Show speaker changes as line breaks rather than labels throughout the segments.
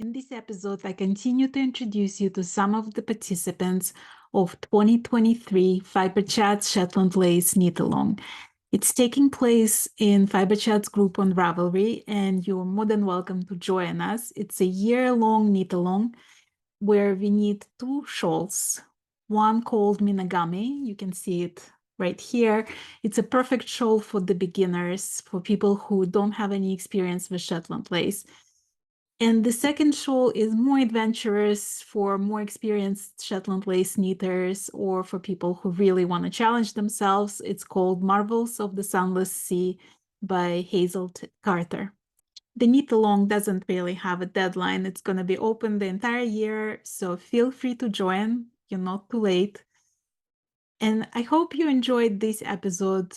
In this episode, I continue to introduce you to some of the participants of 2023 Fiberchats Shetland Lace Knit-Along. It's taking place in Fiberchats group on Ravelry, and you're more than welcome to join us. It's a year-long knit-along where we knit two shawls, one called Monogamy. You can see it right here. It's a perfect shawl for the beginners, for people who don't have any experience with Shetland lace. And the second shawl is more adventurous for more experienced Shetland lace knitters or for people who really want to challenge themselves. It's called Marvels of the Sunless Sea by Hazel Carter. The knit-along doesn't really have a deadline. It's going to be open the entire year, so feel free to join. You're not too late. And I hope you enjoyed this episode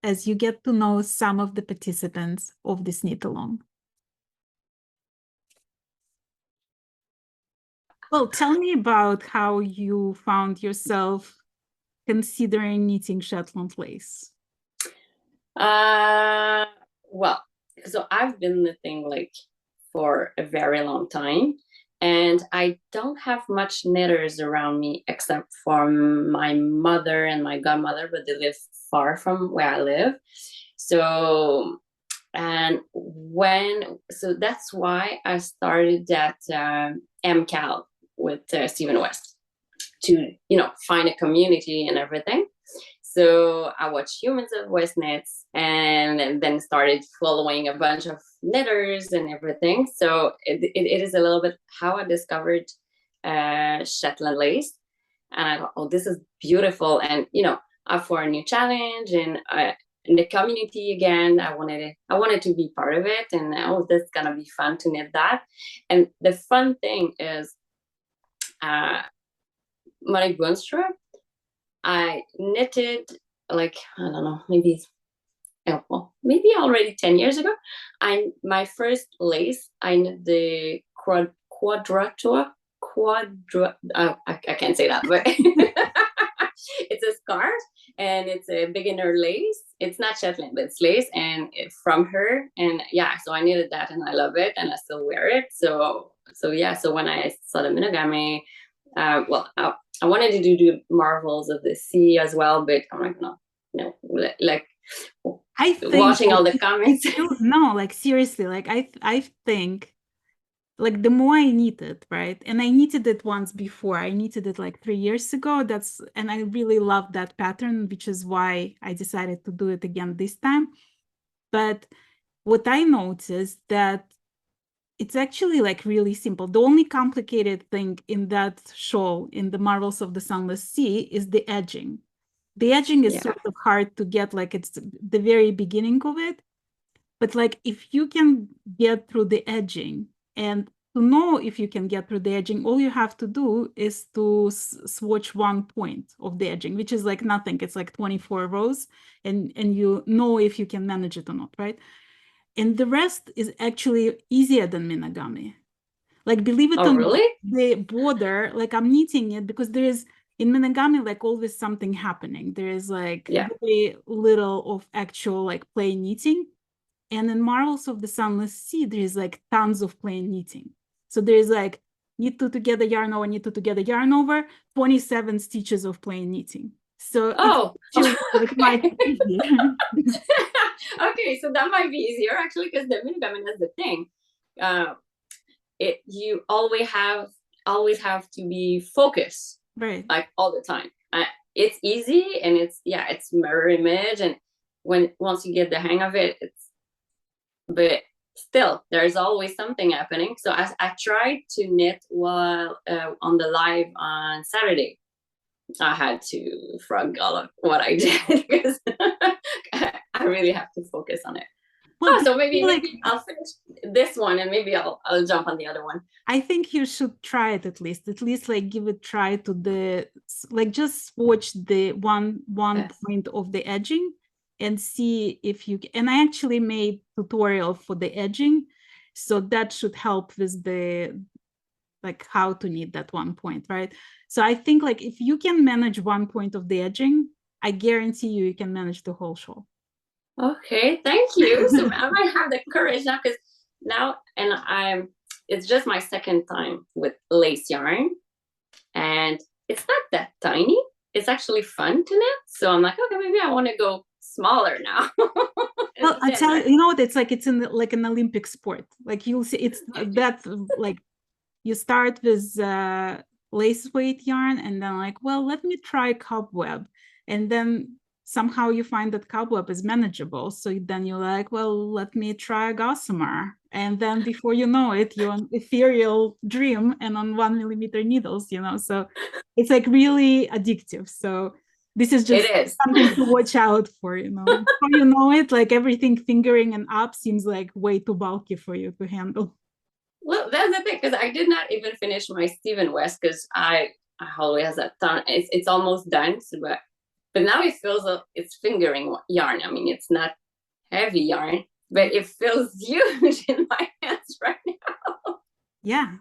as you get to know some of the participants of this knit-along. Well, tell me about how you found yourself considering knitting Shetland lace.
Well, so I've been knitting like for a very long time, and I don't have much knitters around me except for my mother and my godmother, but they live far from where I live. So that's why I started that MCAL with Stephen West to, find a community and everything. So I watched Humans of West Knits and then started following a bunch of knitters and everything. So it is a little bit how I discovered Shetland lace. And I thought, oh, this is beautiful. And, up for a new challenge and in the community again, I wanted to be part of it. And this is going to be fun to knit that. And the fun thing is, my Gunstrap, I knitted like, I don't know, maybe already 10 years ago. My first lace, I knit the quadratura. I can't say that, but it's a scarf and it's a beginner lace. It's not Shetland, but it's lace and from her. And yeah, so I knitted that and I love it and I still wear it. So when I saw the monogamy, I wanted to do the Marvels of the Sea as well, but I'm like, no, like
I think
watching all the comments.
No, like seriously, like I think like the more I knitted, right? And I knitted it once before. I knitted it like 3 years ago. And I really love that pattern, which is why I decided to do it again this time. But what I noticed that it's actually like really simple. The only complicated thing in that shawl, in the Marvels of the Sunless Sea, is the edging. The edging is sort of hard to get, like it's the very beginning of it. But like if you can get through the edging, and to know if you can get through the edging, all you have to do is to swatch one point of the edging, which is like nothing. It's like 24 rows, and you know if you can manage it or not, right? And the rest is actually easier than monogamy. Like, believe it or not,
really?
the border, like I'm knitting it because there is, in monogamy, like always something happening. There is like very little of actual like plain knitting. And in Marvels of the Sunless Sea, there is like tons of plain knitting. So there is like knit two together, yarn over, knit two together, yarn over, 27 stitches of plain knitting. So it might be easier.
Okay, so that might be easier actually, because the monogamy is the thing. You always have to be focused,
right?
Like all the time. It's easy and it's mirror image, and once you get the hang of it, but still there's always something happening. So I tried to knit while on the live on Saturday. I had to frog all of what I did because I really have to focus on it. Well, so maybe I'll finish this one and maybe I'll jump on the other one.
I think you should try it at least like give it a try to just watch the one point of the edging and see if you can. And I actually made tutorial for the edging, so that should help with the like how to knit that one point, right? So I think like if you can manage one point of the edging, I guarantee you can manage the whole shawl.
Okay, thank you. So I might have the courage now, because now, and it's just my second time with lace yarn, and it's not that tiny. It's actually fun to knit. So I'm like, okay, maybe I want to go smaller now.
Well, I tell you, you know what? It's like it's in like an Olympic sport. Like you'll see, it's that like you start with lace weight yarn, and then like, well, let me try cobweb, and then somehow you find that cobweb is manageable. So then you're like, well, let me try gossamer, and then before you know it, you're on ethereal dream and on 1 millimeter needles. You know, so it's like really addictive. So this is just something to watch out for, you know. Before you know it, like everything fingering and up seems like way too bulky for you to handle.
Well, that's the thing, because I did not even finish my Stephen West, because I always have done. It's almost done, so, but now it feels it's fingering yarn. I mean, it's not heavy yarn, but it feels huge in my hands right now.
Yeah.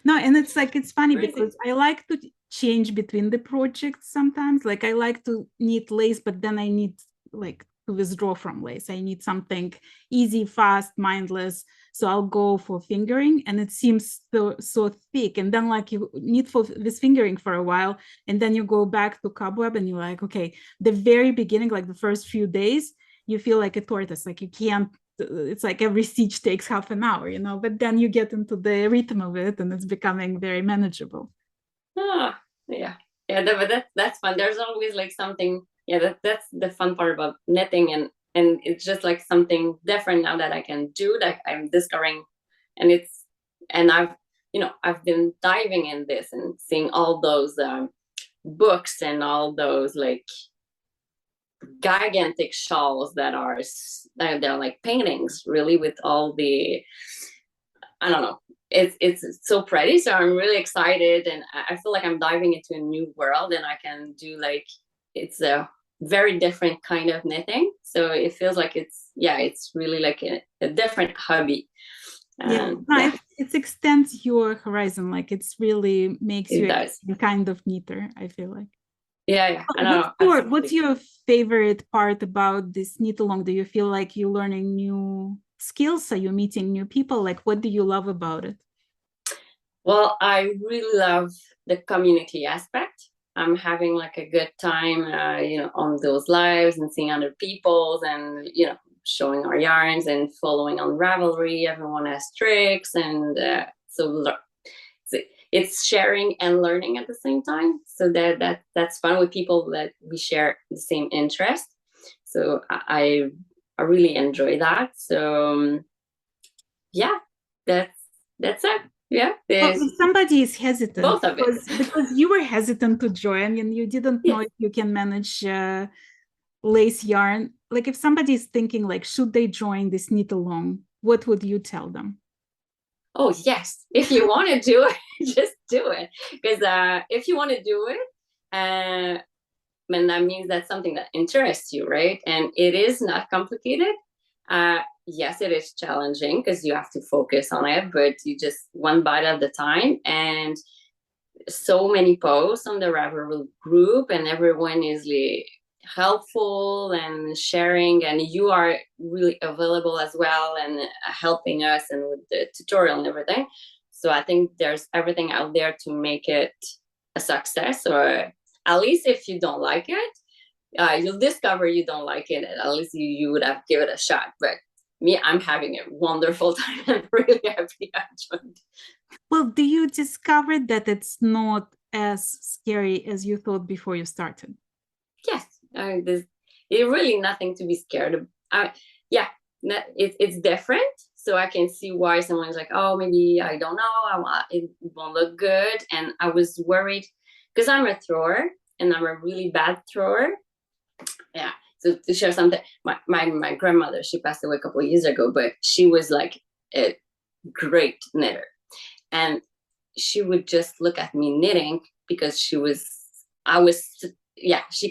No, and it's like, it's funny because I like to change between the projects sometimes. Like I like to knit lace, but then I need like to withdraw from lace. I need something easy, fast, mindless. So I'll go for fingering, and it seems so thick. And then like you knit for this fingering for a while, and then you go back to cobweb, and you're like, okay, the very beginning, like the first few days, you feel like a tortoise, like you can't, it's like every stitch takes half an hour, you know, but then you get into the rhythm of it, and it's becoming very manageable.
Yeah, but that's fun. There's always like something. Yeah, that's the fun part about knitting, and it's just like something different now that I can do, that I'm discovering, and I've been diving in this and seeing all those books and all those like gigantic shawls that are they're like paintings, really, with all the, I don't know, it's so pretty. So I'm really excited, and I feel like I'm diving into a new world, and I can do like, it's a very different kind of knitting. So it feels like it's really like a different hobby.
It extends your horizon. Like it's really makes you a kind of knitter, I feel like.
Yeah, I know.
What's your favorite part about this knit along? Do you feel like you're learning new skills? Are you meeting new people? Like, what do you love about it?
Well, I really love the community aspect. I'm having like a good time, on those lives and seeing other people's, and showing our yarns and following on Ravelry. Everyone has tricks, and so it's sharing and learning at the same time. So that's fun with people that we share the same interest. So I really enjoy that. So yeah, that's it. Yeah.
Well, if somebody is hesitant,
both of it.
because you were hesitant to join and you didn't know if you can manage lace yarn. Like if somebody is thinking like, should they join this knit along? What would you tell them?
Oh, yes. If you want to do it, just do it. Because if you want to do it, and that means that's something that interests you, right? And it is not complicated. Yes, it is challenging because you have to focus on it, but you just one bite at a time. And so many posts on the Ravelry group, and everyone is helpful and sharing, and you are really available as well, and helping us and with the tutorial and everything. So I think there's everything out there to make it a success, or at least if you don't like it, you'll discover you don't like it, and at least you would have given it a shot. But me, I'm having a wonderful time. I'm really happy I joined.
Well, do you discover that it's not as scary as you thought before you started?
Yes, there's really nothing to be scared of. It's different. So I can see why someone's like, oh, maybe, I don't know, it won't look good. And I was worried because I'm a thrower, and I'm a really bad thrower. Yeah. So to share something, my grandmother, she passed away a couple of years ago, but she was like a great knitter. And she would just look at me knitting because she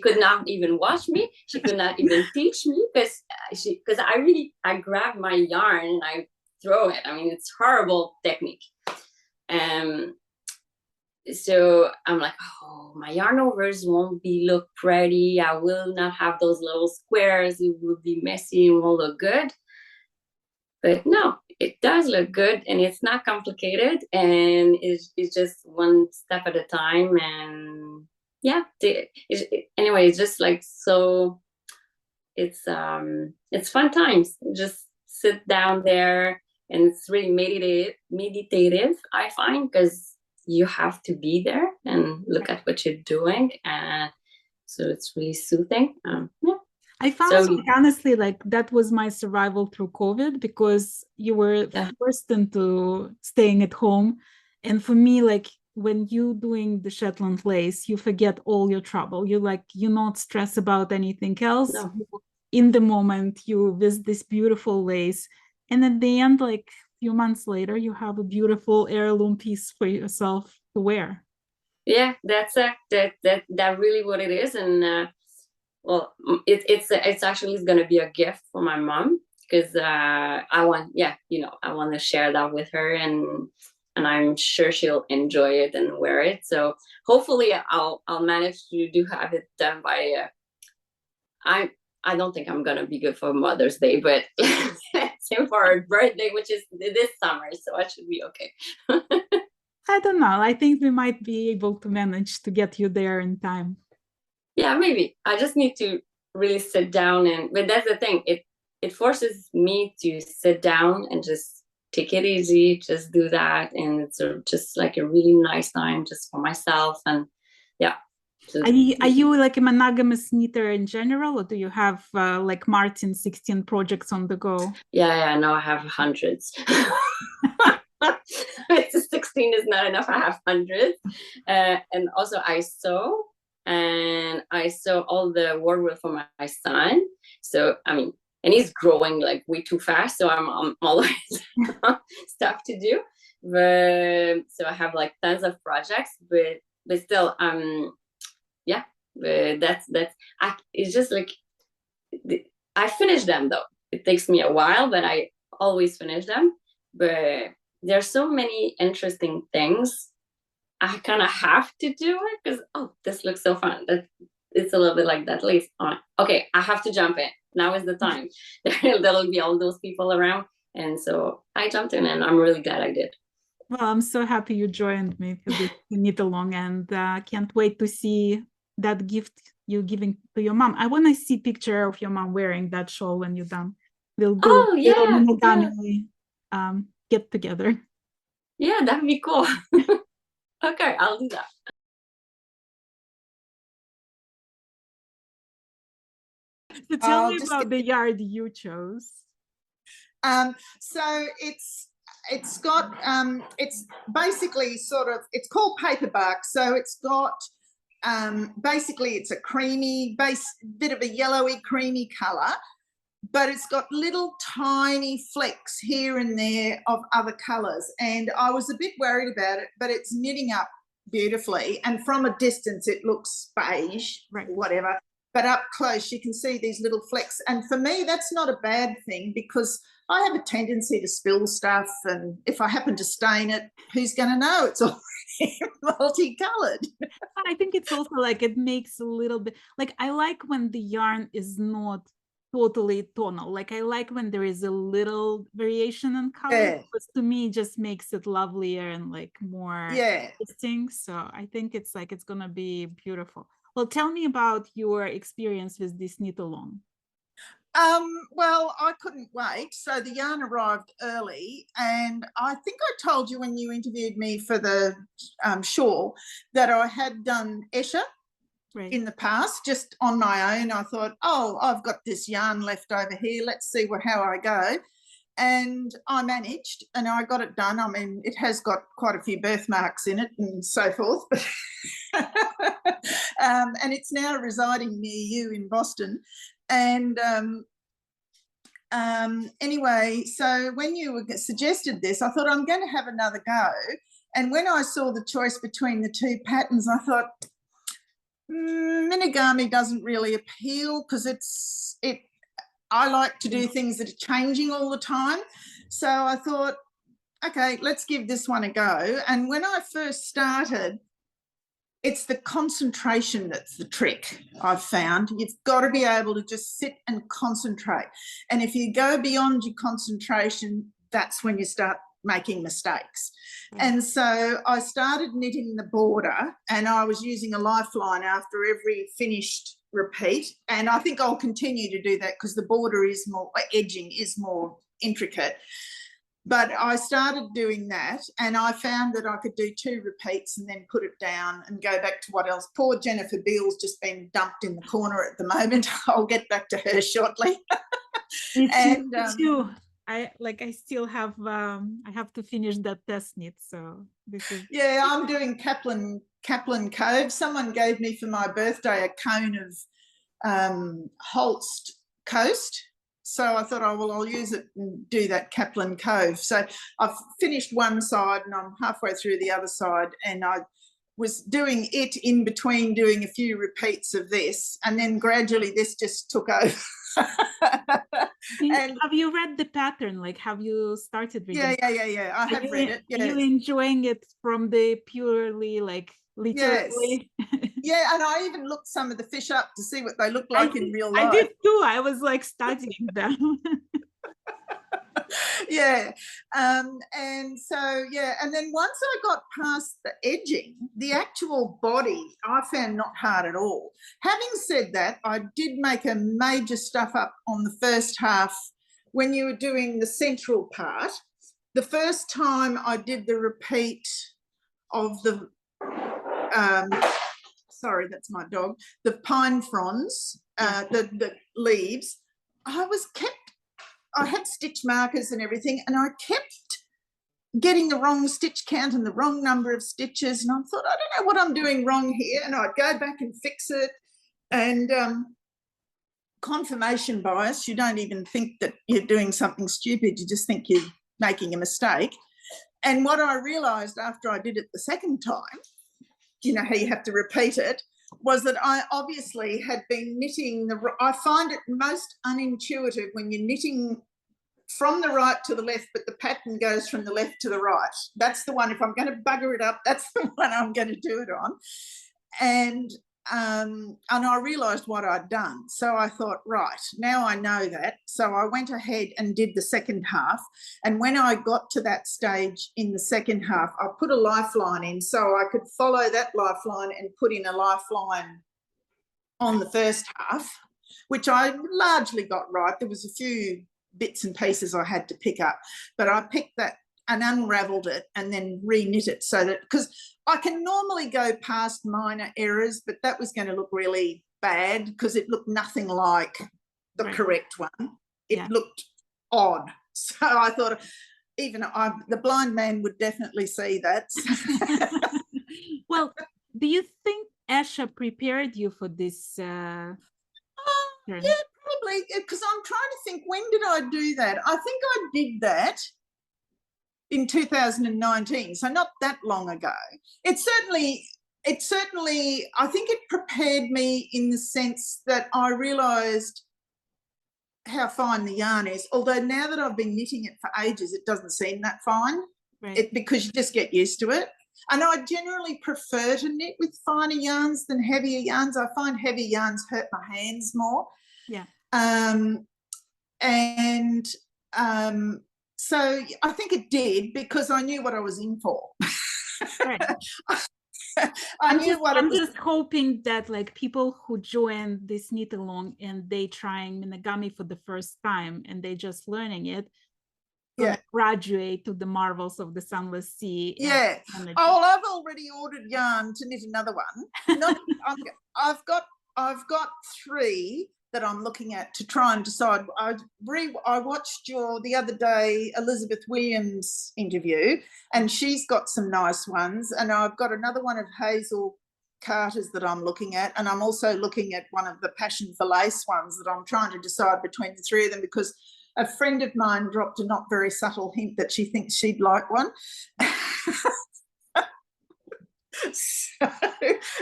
could not even watch me. She could not even teach me because I grab my yarn and I throw it. I mean, it's horrible technique. So I'm like, oh, my yarn overs won't look pretty. I will not have those little squares. It will be messy. It won't look good. But no, it does look good, and it's not complicated, and it's just one step at a time. And yeah, anyway, it's just like, so it's fun times. Just sit down there, and it's really meditative, I find, because you have to be there and look at what you're doing, and so it's really soothing. Yeah.
I found,
So
like, honestly, like that was my survival through COVID, because you were forced into staying at home. And for me, like, when you doing the Shetland lace, you forget all your trouble. You not stress about anything else.
no.
In the moment, you visit this beautiful lace, and at the end, like a few months later, you have a beautiful heirloom piece for yourself to wear.
Yeah, that's that really what it is. And well, it's actually going to be a gift for my mom, because I want, yeah, I want to share that with her, and I'm sure she'll enjoy it and wear it. So hopefully I'll manage to have it done by I don't think I'm gonna be good for Mother's Day, but same for her birthday, which is this summer, so I should be okay.
I don't know. I think we might be able to manage to get you there in time.
Yeah, maybe. I just need to really sit down, but that's the thing. It forces me to sit down and just take it easy, just do that, and it's just like a really nice time just for myself. And yeah.
Are you like a monogamous knitter in general, or do you have like Martin 16 projects on the go?
Yeah, no, I have hundreds. 16 is not enough. I have hundreds. And also I sew, and I sew all the wardrobe for my son. So I mean, and he's growing like way too fast, so I'm always stuff to do. But so I have like tons of projects, but still yeah, that's it's just like I finish them though. It takes me a while, but I always finish them. But there's so many interesting things. I kind of have to do it because this looks so fun. It's a little bit like that lace on. Okay, I have to jump in. Now is the time. There'll be all those people around, and so I jumped in, and I'm really glad I did.
Well, I'm so happy you joined me for this knit along, and can't wait to see that gift you're giving to your mom. I want to see picture of your mom wearing that shawl when you're done. We'll do
Oh yeah,
monogamy get together.
Yeah, that'd be cool. Okay, I'll do that.
So tell me about the yard you chose.
So it's got it's basically it's called paperbark. So it's got basically it's a creamy bit of a yellowy creamy color, but it's got little tiny flecks here and there of other colors. And I was a bit worried about it, but it's knitting up beautifully. And from a distance, it looks beige, right, whatever. But up close, you can see these little flecks. And for me, that's not a bad thing, because I have a tendency to spill stuff. And if I happen to stain it, who's going to know? It's already multicolored.
I think it's also like it makes a little bit, like I like when the yarn is not totally tonal. Like I like when there is a little variation in color. Yeah. Because to me, it just makes it lovelier and like more distinct. So I think it's like it's going to be beautiful. Well, tell me about your experience with this knit along.
Well, I couldn't wait. So the yarn arrived early, and I think I told you when you interviewed me for the shawl that I had done Esha in the past, just on my own. I thought, oh, I've got this yarn left over here. Let's see how I go. And I managed, and I got it done. I mean, it has got quite a few birthmarks in it and so forth. And it's now residing near you in Boston. And anyway, so when you suggested this, I thought I'm going to have another go. And when I saw the choice between the two patterns, I thought, monogamy doesn't really appeal, because I like to do things that are changing all the time. So I thought, okay, let's give this one a go. And when I first started, it's the concentration that's the trick, I've found. You've got to be able to just sit and concentrate. And if you go beyond your concentration, that's when you start making mistakes. And so I started knitting the border, and I was using a lifeline after every finished repeat, and I think I'll continue to do that because the border is more, edging is more intricate. But I started doing that, and I found that I could do 2 repeats and then put it down and go back to what else. Poor Jennifer Beale's just been dumped in the corner at the moment. I'll get back to her shortly.
And too. I still have I have to finish that test knit. So this is,
yeah, I'm doing Kaplan Cove. Someone gave me for my birthday a cone of Holst Coast. So I thought, oh, well, I'll use it and do that Kaplan Cove. So I've finished one side and I'm halfway through the other side, and I was doing it in between doing a few repeats of this, and then gradually this just took over.
And have you read the pattern? Like, have you started reading?
Yeah. I have read it. Yeah.
Are you enjoying it from the purely like literally?
Yes. Yeah, and I even looked some of the fish up to see what they look like in real life.
I did too. I was like studying them.
Yeah. And so, yeah, and then once I got past the edging, the actual body I found not hard at all. Having said that, I did make a major stuff up on the first half when you were doing the central part. The first time I did the repeat of the sorry, that's my dog, the pine fronds, the leaves, I had stitch markers and everything, and I kept getting the wrong stitch count and the wrong number of stitches, and I thought, I don't know what I'm doing wrong here, and I'd go back and fix it. And confirmation bias, you don't even think that you're doing something stupid, you just think you're making a mistake. And what I realised after I did it the second time, you know how you have to repeat it, was that I obviously had been knitting I find it most unintuitive when you're knitting from the right to the left, but the pattern goes from the left to the right. That's the one, if I'm going to bugger it up, that's the one I'm going to do it on. And I realised what I'd done. So I thought, right, now I know that. So I went ahead and did the second half. And when I got to that stage in the second half, I put a lifeline in so I could follow that lifeline and put in a lifeline on the first half, which I largely got right. There was a few bits and pieces I had to pick up, but I picked that and unravelled it and then re-knit it so that, because I can normally go past minor errors, but that was going to look really bad because it looked nothing like the correct one. It looked odd. So I thought even the blind man would definitely see that.
Well, do you think Esha prepared you for this?
Yeah, probably, because I'm trying to think, when did I do that? I think I did that in 2019, so not that long ago. It certainly, I think it prepared me in the sense that I realised how fine the yarn is, although now that I've been knitting it for ages, it doesn't seem that fine, because you just get used to it. And I generally prefer to knit with finer yarns than heavier yarns. I find heavy yarns hurt my hands more.
Yeah.
So I think it did, because I knew what I was in for.
Right.
I'm
just hoping that like people who join this knit along and they trying monogamy for the first time and they just learning it, graduate to the marvels of the sunless sea.
Yeah. Oh, well, I've already ordered yarn to knit another one. I've got 3 that I'm looking at to try and decide. I watched the other day Elizabeth Williams interview, and she's got some nice ones, and I've got another one of Hazel Carter's that I'm looking at, and I'm also looking at one of the Passion for Lace ones that I'm trying to decide between the 3 of them, because a friend of mine dropped a not very subtle hint that she thinks she'd like one.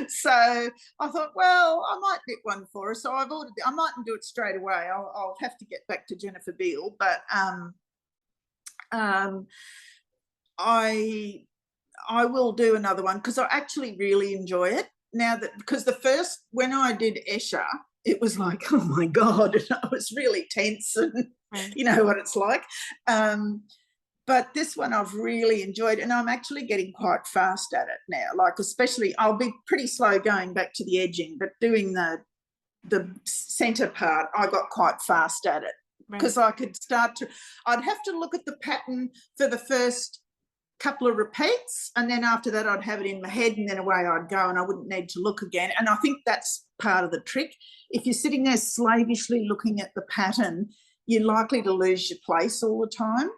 So I thought, well, I might knit one for her. So I've ordered it. I mightn't do it straight away. I'll have to get back to Jennifer Beale, but I will do another one, because I actually really enjoy it now, that because when I did Esha, it was like, oh my God, and I was really tense, and you know what it's like. But this one I've really enjoyed, and I'm actually getting quite fast at it now. Like, especially, I'll be pretty slow going back to the edging, but doing the center part, I got quite fast at it, because I could start to, I'd have to look at the pattern for the first couple of repeats, and then after that I'd have it in my head, and then away I'd go, and I wouldn't need to look again. And I think that's part of the trick. If you're sitting there slavishly looking at the pattern, you're likely to lose your place all the time.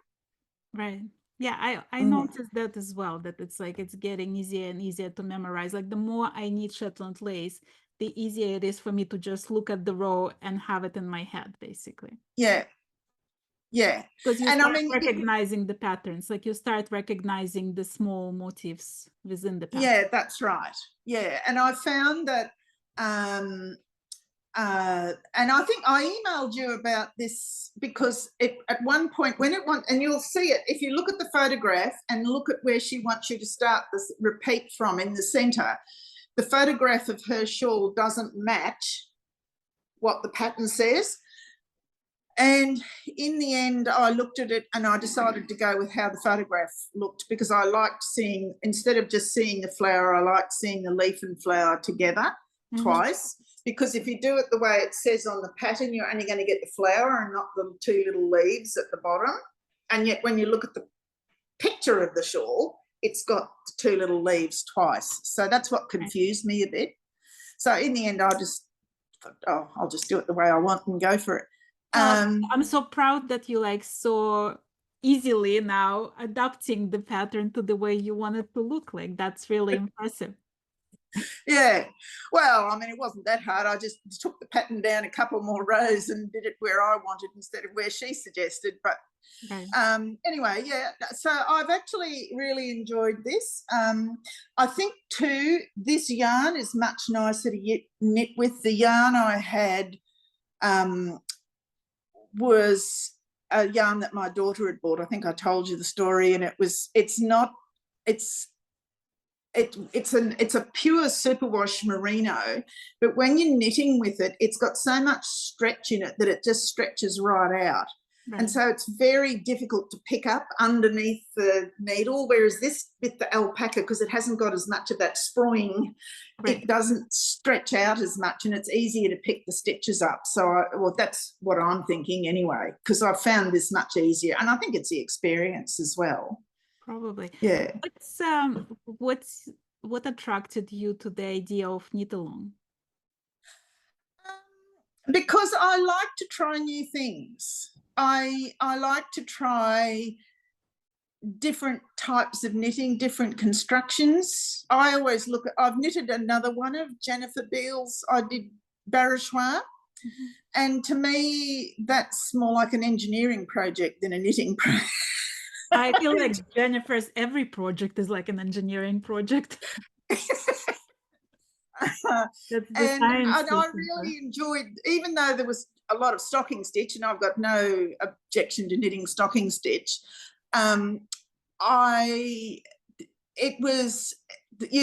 Right. Yeah, I noticed that as well, that it's like it's getting easier and easier to memorize. Like the more I need Shetland lace, the easier it is for me to just look at the row and have it in my head, basically.
Yeah. Yeah.
Because you
And
start
I mean,
recognizing the patterns, like you start recognizing the small motifs within the pattern.
yeah, that's right. Yeah. And I found that and I think I emailed you about this, because it, at one point when it wants, and you'll see it if you look at the photograph and look at where she wants you to start this repeat from in the center, the photograph of her shawl doesn't match what the pattern says. And in the end, I looked at it and I decided to go with how the photograph looked, because I liked seeing, instead of just seeing the flower, I liked seeing the leaf and flower together twice. Because if you do it the way it says on the pattern, you're only going to get the flower and not the two little leaves at the bottom. And yet when you look at the picture of the shawl, it's got the two little leaves twice. So that's what confused me a bit. So in the end, I just thought, oh, I'll just do it the way I want and go for it.
I'm so proud that you like so easily now adapting the pattern to the way you want it to look like. That's really impressive.
Yeah, well, I mean, it wasn't that hard. I just took the pattern down a couple more rows and did it where I wanted instead of where she suggested. But anyway, yeah, so I've actually really enjoyed this. I think too, this yarn is much nicer to knit with. The yarn I had was a yarn that my daughter had bought. I think I told you the story, and it's a pure superwash merino, but when you're knitting with it, it's got so much stretch in it that it just stretches right out. And so it's very difficult to pick up underneath the needle, whereas this with the alpaca, because it hasn't got as much of that sproing, it doesn't stretch out as much, and it's easier to pick the stitches up. So well, that's what I'm thinking anyway, because I've found this much easier, and I think it's the experience as well.
Probably.
Yeah.
What attracted you to the idea of knit along?
Because I like to try new things. I like to try different types of knitting, different constructions. I always look at, I've knitted another one of Jennifer Beale's. I did Barochois. And to me, that's more like an engineering project than a knitting project.
I feel like Jennifer's every project is like an engineering project.
And I really enjoyed, even though there was a lot of stocking stitch, and I've got no objection to knitting stocking stitch, you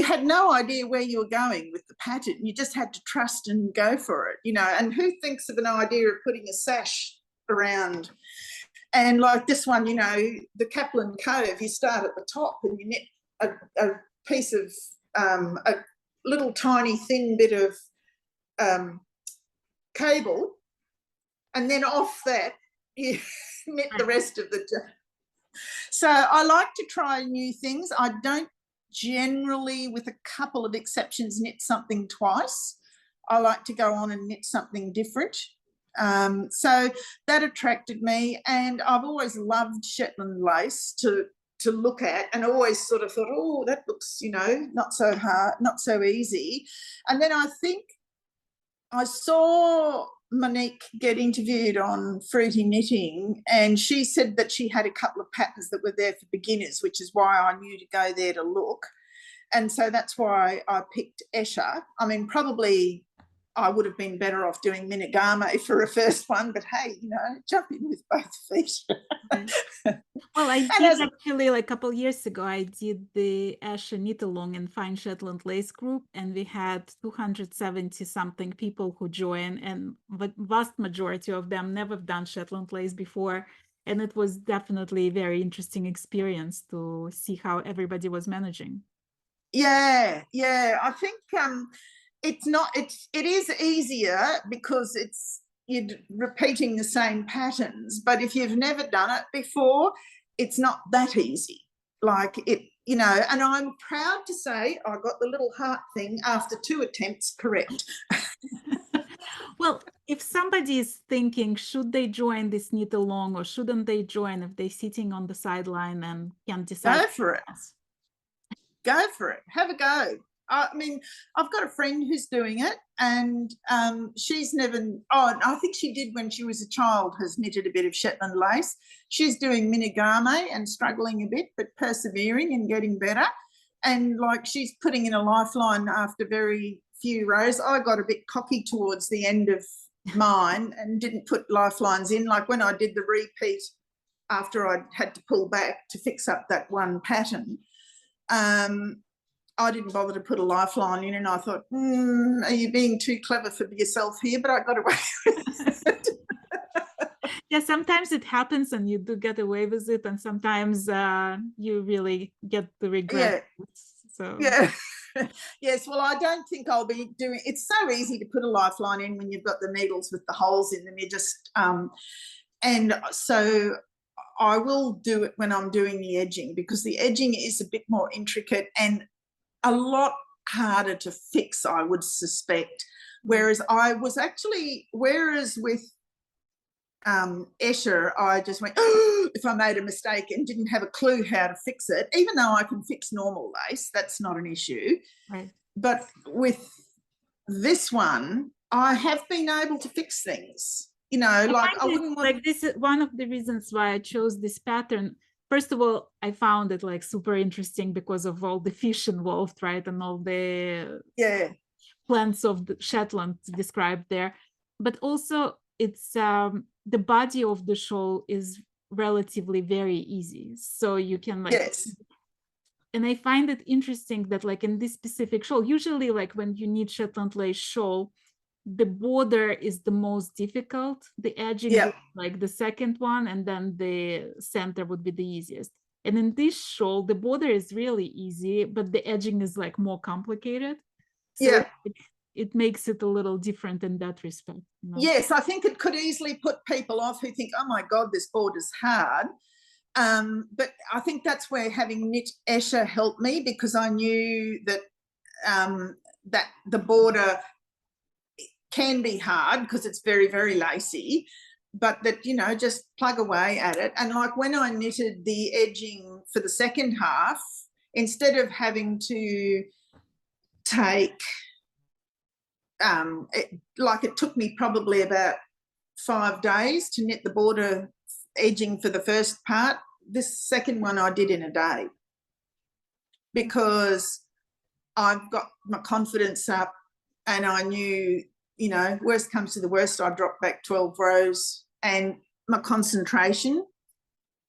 had no idea where you were going with the pattern. You just had to trust and go for it, you know. And who thinks of an idea of putting a sash around? And like this one, you know, the Kaplan Cove, you start at the top and you knit a piece of a little tiny thin bit of cable, and then off that you knit the rest of the day. So I like to try new things. I don't generally, with a couple of exceptions, knit something twice. I like to go on and knit something different. So that attracted me, and I've always loved Shetland lace to look at, and always sort of thought, oh, that looks, you know, not so hard, not so easy. And then I think I saw Monique get interviewed on Fruity Knitting, and she said that she had a couple of patterns that were there for beginners, which is why I knew to go there to look. And so that's why I picked Esha. I mean, probably I would have been better off doing monogame for a first one, but hey, you know, jump in with both feet.
Well, I did actually, like a couple years ago, I did the Esha Knit Along and Fine Shetland Lace group, and we had 270 something people who joined, and the vast majority of them never done Shetland Lace before. And it was definitely a very interesting experience to see how everybody was managing.
Yeah, I think it is easier because you're repeating the same patterns, but if you've never done it before, it's not that easy. Like it, and I'm proud to say I got the little heart thing after 2 attempts correct.
Well, if somebody is thinking, should they join this knit along or shouldn't they join, if they're sitting on the sideline and can't decide?
Go for it. Go for it. Have a go. I mean, I've got a friend who's doing it, and she's never, I think she did when she was a child, has knitted a bit of Shetland lace. She's doing monogame and struggling a bit, but persevering and getting better. And like she's putting in a lifeline after very few rows. I got a bit cocky towards the end of mine and didn't put lifelines in. Like when I did the repeat after I had to pull back to fix up that one pattern, I didn't bother to put a lifeline in, and I thought, are you being too clever for yourself here? But I got away with it.
Yeah, sometimes it happens and you do get away with it, and sometimes you really get the regret.
Yeah.
So
yeah. Yes, well, I don't think I'll be doing, it's so easy to put a lifeline in when you've got the needles with the holes in them. You just and so I will do it when I'm doing the edging, because the edging is a bit more intricate and a lot harder to fix, I would suspect. Whereas with Esha, I just went, if I made a mistake and didn't have a clue how to fix it, even though I can fix normal lace, that's not an issue.
Right.
But with this one, I have been able to fix things. I wouldn't want,
like, this is one of the reasons why I chose this pattern. First of all, I found it like super interesting because of all the fish involved, right? And all the plants of the Shetland described there. But also it's the body of the shawl is relatively very easy. So you can and I find it interesting that like in this specific shawl, usually like when you need Shetland lace shawl, the border is the most difficult. The edging is like the second one, and then the center would be the easiest. And in this shawl, the border is really easy, but the edging is like more complicated. So it makes it a little different in that respect.
Yes, I think it could easily put people off who think, oh my God, this border's hard. But I think that's where having knit Esha helped me, because I knew that that the border can be hard because it's very, very lacy, but that, just plug away at it. And like when I knitted the edging for the second half, instead of having to take, it took me probably about 5 days to knit the border edging for the first part. This second one I did in a day, because I've got my confidence up and I knew, worst comes to the worst, I drop back 12 rows, and my concentration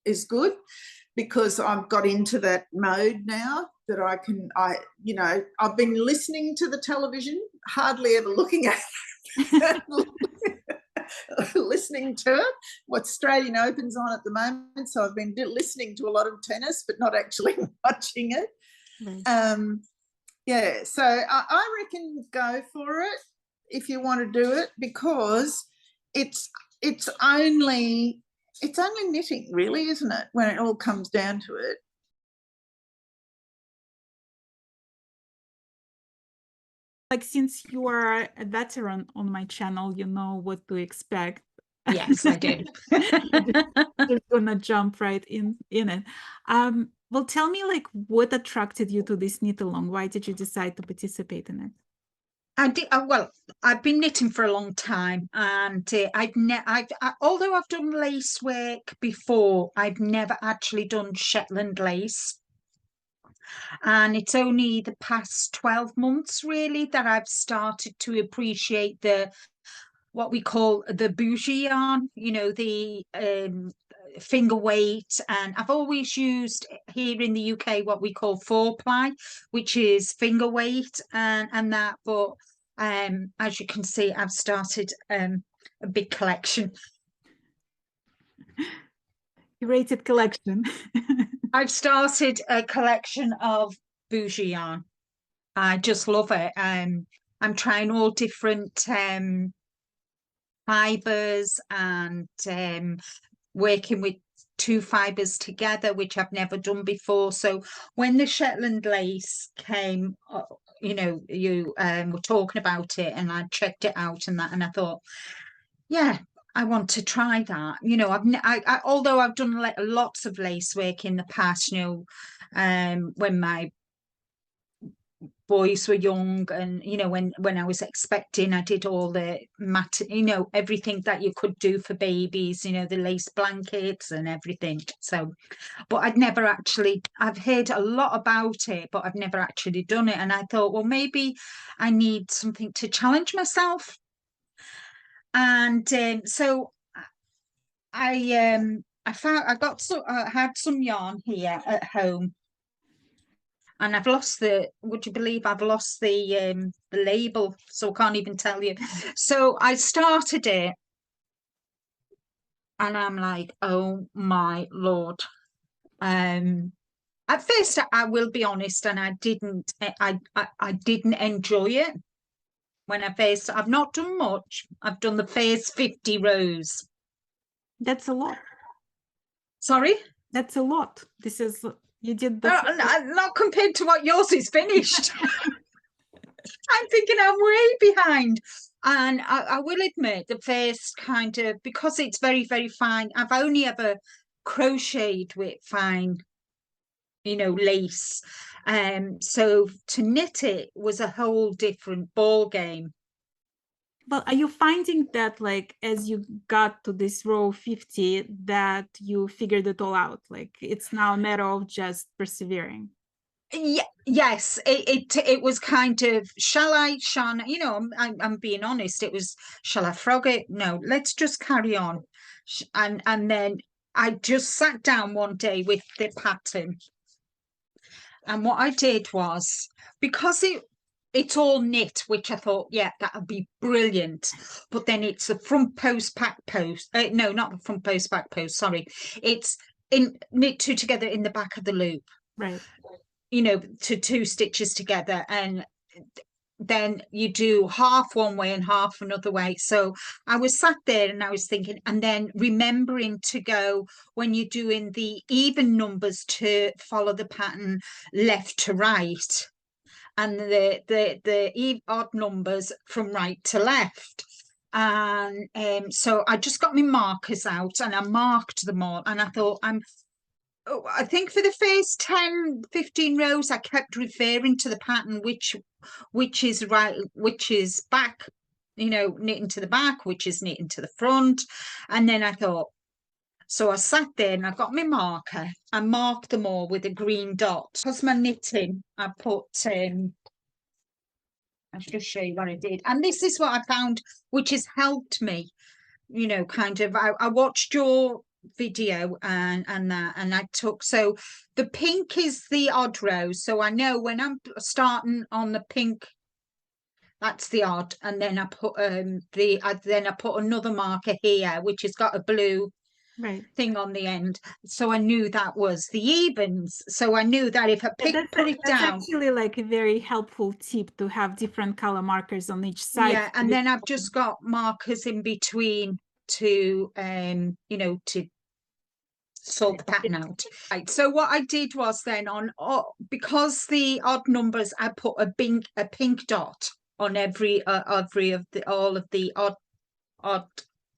is good because I've got into that mode now that I've been listening to the television, hardly ever looking at it, listening to it. What Australian Open's on at the moment, so I've been listening to a lot of tennis, but not actually watching it. So I reckon go for it if you want to do it, because it's only knitting, really, isn't it, when it all comes down to it?
Like, since you are a veteran on my channel, you know what to expect.
Yes, I do.
Just gonna jump right in it. Well, tell me, like, what attracted you to this knit along? Why did you decide to participate in it?
Well, I've been knitting for a long time, and although I've done lace work before, I've never actually done Shetland lace. And it's only the past 12 months really that I've started to appreciate what we call the bougie yarn, the finger weight. And I've always used here in the UK what we call 4-ply, which is finger weight and that. But as you can see, I've started a big collection.
curated collection.
I've started a collection of bougie yarn. I just love it. I'm trying all different fibers and working with two fibers together, which I've never done before. So when the Shetland lace came, you know, you were talking about it, and I checked it out and that, and I thought, yeah, I want to try that. You know, although I've done lots of lace work in the past, you know, when my boys were young, and you know, when I was expecting, I did all the you know, everything that you could do for babies, you know, the lace blankets and everything. So, but I've heard a lot about it, but I've never actually done it. And I thought, well, maybe I need something to challenge myself. And so I had some yarn here at home, and I've lost would you believe I've lost the label, so I can't even tell you. So I started it, and I'm like, oh my Lord. At first, I will be honest, and I didn't enjoy it when I've not done much. I've done the first 50 rows.
That's a lot.
Sorry?
That's a lot. This is, you did the
not compared to what yours is finished. I'm thinking I'm way behind. And I will admit, the first kind of, because it's very, very fine, I've only ever crocheted with fine, you know, lace. So to knit it was a whole different ball game.
But are you finding that, like, as you got to this row 50, that you figured it all out? Like, it's now a matter of just persevering.
Yeah, yes, it was kind of, shall I, you know, I'm being honest, it was, shall I frog it? No, let's just carry on. And then I just sat down one day with the pattern. And what I did was, because it's all knit, which I thought, yeah, that would be brilliant. But then it's the front post, back post. No, not the front post, back post. Sorry, it's knit two together in the back of the loop.
Right.
You know, to two stitches together, and then you do half one way and half another way. So I was sat there and I was thinking, and then remembering to go, when you're doing the even numbers, to follow the pattern left to right, and the odd numbers from right to left. And so I just got my markers out and I marked them all, and I thought, I think for the first 10, 15 rows, I kept referring to the pattern, which is right, which is back, you know, knitting to the back, which is knitting to the front. And then I thought, so I sat there and I got my marker and marked them all with a green dot. Because my knitting, I put, I'll just show you what I did. And this is what I found, which has helped me, you know, kind of, I watched your video and I took, so the pink is the odd row, so I know when I'm starting on the pink, that's the odd, and then I put then I put another marker here which has got a blue thing on the end, so I knew that was the evens. So I knew that if I put it down,
that's actually like a very helpful tip, to have different color markers on each side.
Yeah, and then I've just got markers in between to you know, to sort the pattern out. Right, so what I did was then because the odd numbers, I put a pink dot on every all of the odd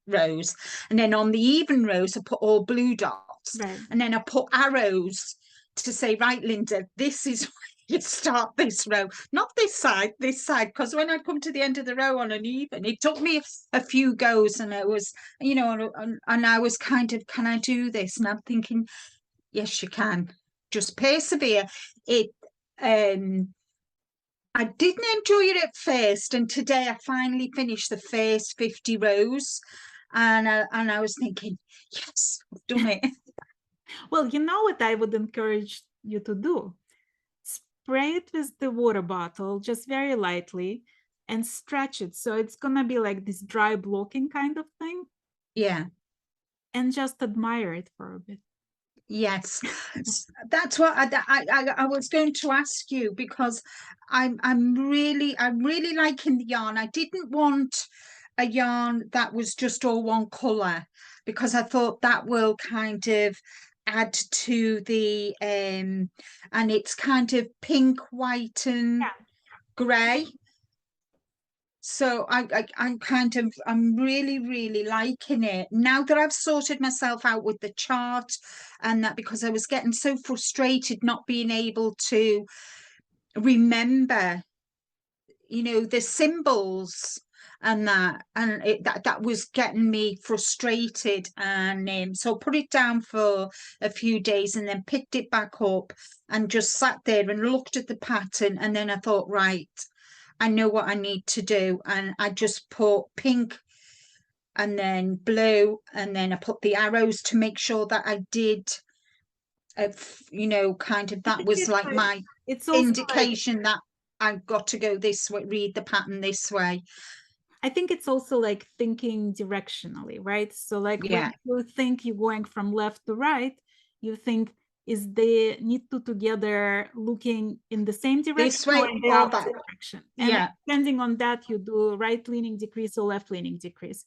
rows, and then on the even rows I put all blue dots, and then I put arrows to say, right, Linda, this is you start this row, not this side, because when I come to the end of the row on an even, it took me a few goes, and it was, you know, and I was kind of, can I do this? And I'm thinking, yes, you can, just persevere. I didn't enjoy it at first, and today I finally finished the first 50 rows, and I was thinking, yes, I've done it.
Well, you know what I would encourage you to do? Spray it with the water bottle, just very lightly, and stretch it. So it's gonna be like this dry blocking kind of thing.
Yeah.
And just admire it for a bit.
Yes, that's what I was going to ask you, because I'm really liking the yarn. I didn't want a yarn that was just all one color, because I thought that will kind of add to the and it's kind of pink, white, and grey. So I'm really liking it now that I've sorted myself out with the chart, and that, because I was getting so frustrated not being able to remember, the symbols and that, and that was getting me frustrated. And so I put it down for a few days and then picked it back up and just sat there and looked at the pattern, and then I thought, right, I know what I need to do. And I just put pink and then blue, and then I put the arrows to make sure that I did, kind of, that was like my
it's also
indication that I've got to go this way, read the pattern this way.
I think it's also like thinking directionally, right? So like when you think you're going from left to right, you think, is the knit two together looking in the same direction
This way
or in the
or
opposite
that
direction? And depending on that, you do right leaning decrease or left leaning decrease.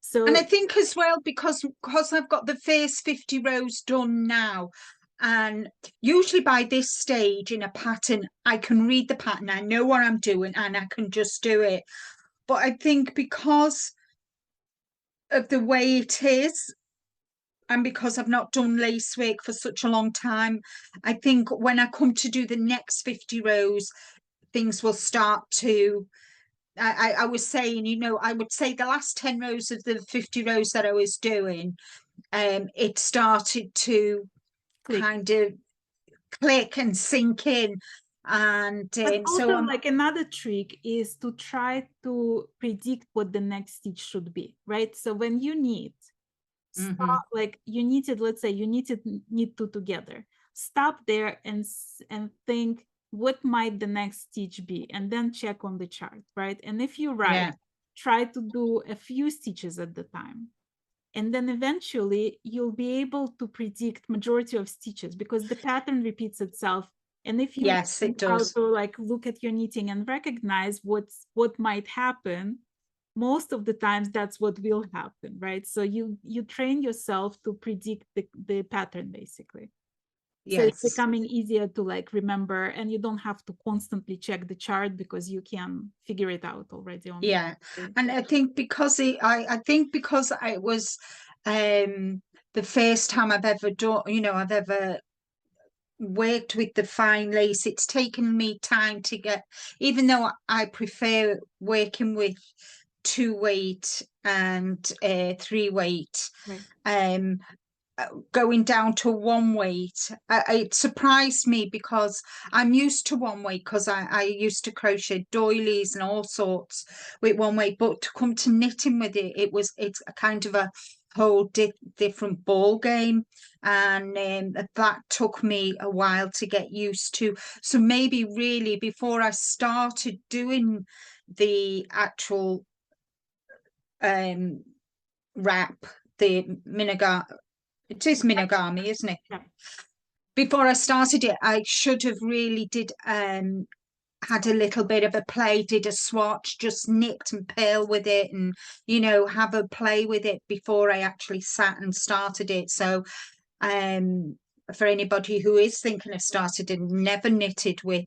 So,
and I think as well, because I've got the first 50 rows done now, and usually by this stage in a pattern, I can read the pattern, I know what I'm doing, and I can just do it. But I think because of the way it is, and because I've not done lace work for such a long time, I think when I come to do the next 50 rows, things will start to, I was saying, I would say the last 10 rows of the 50 rows that I was doing, it started to kind of click and sink in. And
but also,
so
like, another trick is to try to predict what the next stitch should be, right? So when you knit, stop, like you knitted, let's say you knit two together, stop there and think, what might the next stitch be, and then check on the chart, right? And if you're right, try to do a few stitches at the time, and then eventually you'll be able to predict majority of stitches, because the pattern repeats itself. And if you
it
know how
does.
to like look at your knitting and recognize what might happen, most of the times that's what will happen, right? So you train yourself to predict the pattern, basically. So it's becoming easier to like remember, and you don't have to constantly check the chart because you can figure it out already on
and I think because I think because it was the first time I've ever done, I've ever worked with the fine lace, it's taken me time to get, even though I prefer working with 2 weight and 3 weight, going down to 1 weight, it surprised me, because I'm used to 1 weight, because I used to crochet doilies and all sorts with 1 weight, but to come to knitting with it's a kind of a whole different ball game, and that took me a while to get used to. So maybe really before I started doing the actual wrap, the it is monogamy, isn't it? Before I started it, I should have really had a little bit of a play, did a swatch, just nipped and purl with it, and have a play with it before I actually sat and started it. So for anybody who is thinking of starting and never knitted with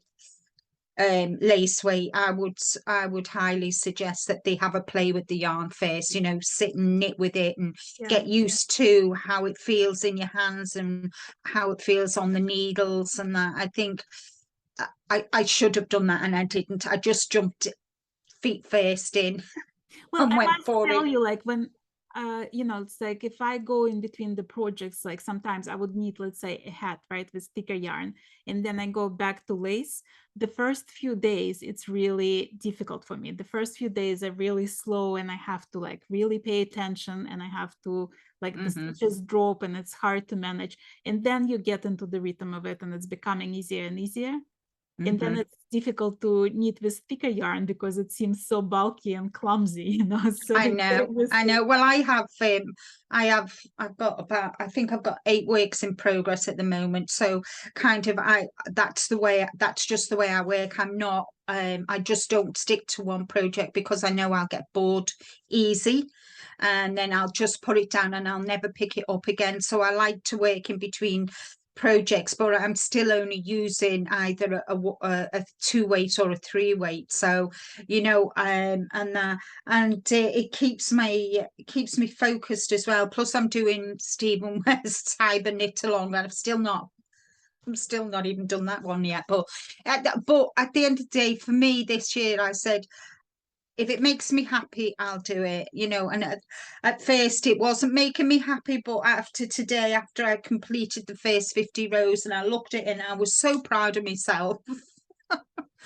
lace weight, I would highly suggest that they have a play with the yarn first, sit and knit with it and get used to how it feels in your hands and how it feels on the needles, and that. I think I should have done that, and I didn't. I just jumped feet first in.
Well,
and
I
went
must
for
tell
it.
you, like when it's like if I go in between the projects, like sometimes I would knit, let's say, a hat, right, with thicker yarn, and then I go back to lace. The first few days, it's really difficult for me. The first few days are really slow, and I have to like really pay attention, and I have to like the stitches drop, and it's hard to manage. And then you get into the rhythm of it, and it's becoming easier and easier. And then it's difficult to knit with thicker yarn because it seems so bulky and clumsy, you know. So
I know. Well, I've got about, I think I've got 8 works in progress at the moment. So kind of, that's just the way I work. I'm not, I just don't stick to one project because I know I'll get bored easy. And then I'll just put it down and I'll never pick it up again. So I like to work in between projects, but I'm still only using either a 2-weight or a 3-weight. So, you know, it keeps me focused as well. Plus, I'm doing Stephen West's Cyber Knit Along, and I'm still not even done that one yet. But at the end of the day, for me this year, I said, if it makes me happy, I'll do it, you know. And at first it wasn't making me happy, but after today, after I completed the first 50 rows and I looked at it and I was so proud of myself.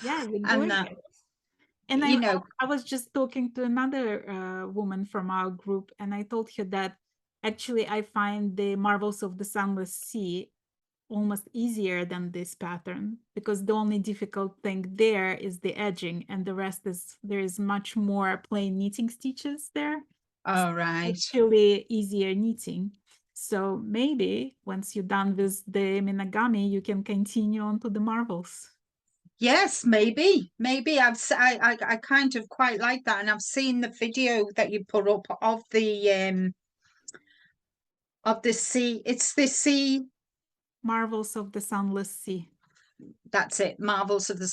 Yeah, you're
and
doing it. And
you know,
I was just talking to another woman from our group, and I told her that actually I find the Marvels of the Sunless Sea almost easier than this pattern, because the only difficult thing there is the edging, and the rest is there is much more plain knitting stitches there.
all right.
Actually easier knitting. So maybe once you're done with the Minagami, you can continue on to the Marvels.
Yes, maybe I kind of quite like that, and I've seen the video that you put up of the sea. It's the sea.
Marvels of the Sunless Sea.
That's it, Marvels of the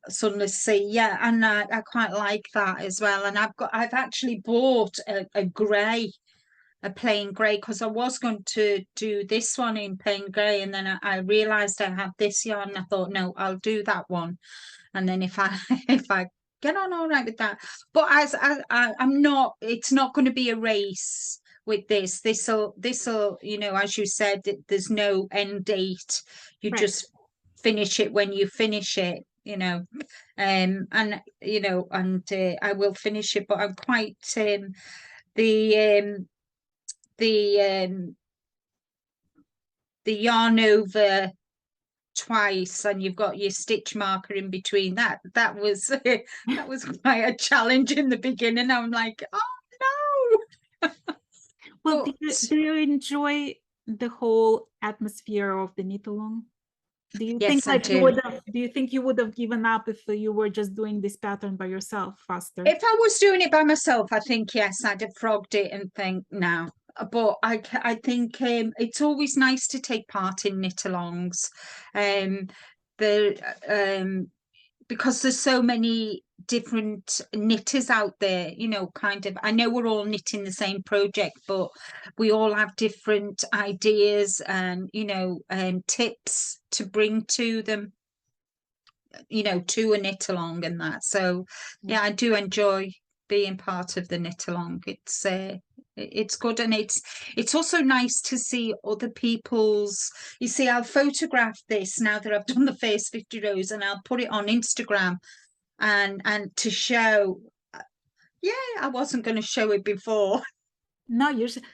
Sunless Sea. Yeah, and I quite like that as well. And I've actually bought a grey, a plain grey, because I was going to do this one in plain grey, and then I realized I had this yarn, and I thought, no, I'll do that one. And then if I if I get on all right with that, but I'm not, it's not going to be a race with this. This'll, you know, as you said, there's no end date. You just finish it when you finish it, you know. And you know, and I will finish it, but I'm quite the yarn over twice and you've got your stitch marker in between, that was that was quite a challenge in the beginning. I'm like, oh no.
Well,
But
do you enjoy the whole atmosphere of the knit along? Do you
yes,
think
I
like
do.
you would have, do you think you would have given up if you were just doing this pattern by yourself faster?
If I was doing it by myself, I think yes, I'd have frogged it and think no. But I think it's always nice to take part in knit alongs. Because there's so many different knitters out there, you know, kind of, I know we're all knitting the same project, but we all have different ideas and, you know, tips to bring to them, you know, to a knit along and that. So yeah, I do enjoy being part of the knit along. It's good, and it's also nice to see other people's, you see, I'll photograph this now that I've done the first 50 rows and I'll put it on Instagram and to show. Yeah, I wasn't going to show it before.
No, you should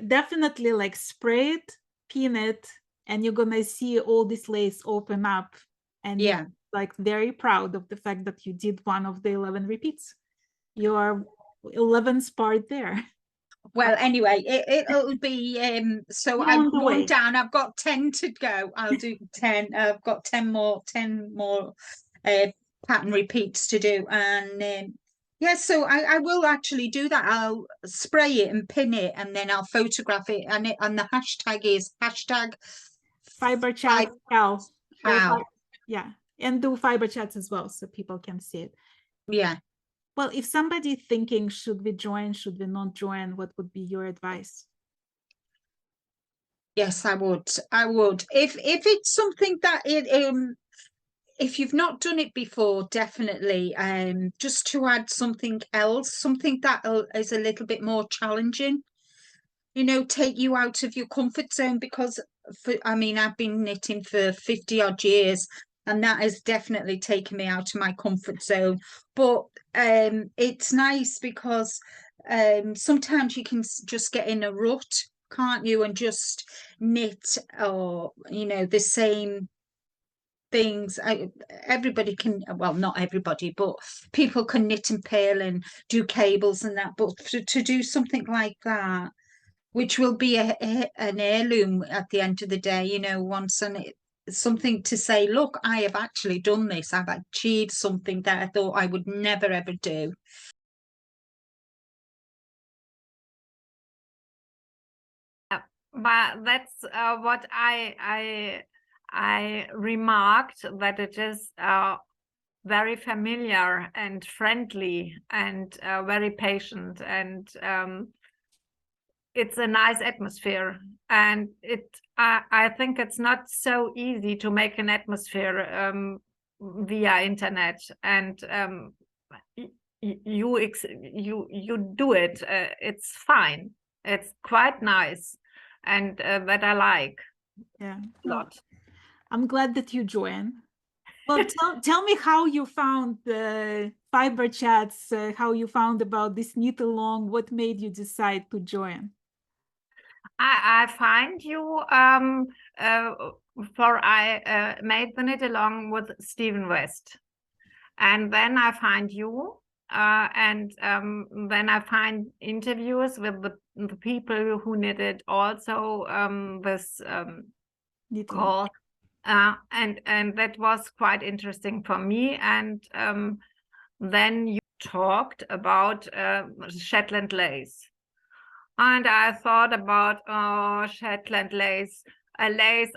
definitely like spray it, pin it, and you're gonna see all this lace open up, and
Yeah,
like very proud of the fact that you did one of the 11 repeats. Your 11th part there.
well, anyway, it'll be so
You're
I've
on the
one
way.
down, I've got 10 to go. I'll do 10. I've got 10 more pattern repeats to do, and yeah, so I will actually do that. I'll spray it and pin it, and then I'll photograph it, and the hashtag is hashtag
Fiberchat Cal.
how.
Yeah, and do Fiberchats as well so people can see it.
Yeah.
Well, if somebody thinking, should we join, should we not join, what would be your advice?
Yes, I would. If it's something that if you've not done it before, definitely just to add something else, something that is a little bit more challenging, you know, take you out of your comfort zone, because I mean, I've been knitting for 50 odd years and that has definitely taken me out of my comfort zone. But it's nice because sometimes you can just get in a rut, can't you, and just knit, or you know, the same things. Everybody can, well, not everybody, but people can knit and purl and do cables and that. But to do something like that, which will be an heirloom at the end of the day, you know, once, and something to say, look, I have actually done this. I've achieved something that I thought I would never ever do.
But that's what I remarked, that it is very familiar and friendly and very patient, and it's a nice atmosphere. And I think it's not so easy to make an atmosphere via internet, and you do it. It's fine. It's quite nice, and that I like.
Yeah,
a lot.
I'm glad that you joined. Well, tell me how you found the Fiberchats, how you found about this knit along, what made you decide to join?
I find you for I made the knit along with Stephen West, and then I find you, and then I find interviews with the people who knitted also this call, and that was quite interesting for me. And then you talked about Shetland lace. And I thought about, oh, Shetland lace. A lace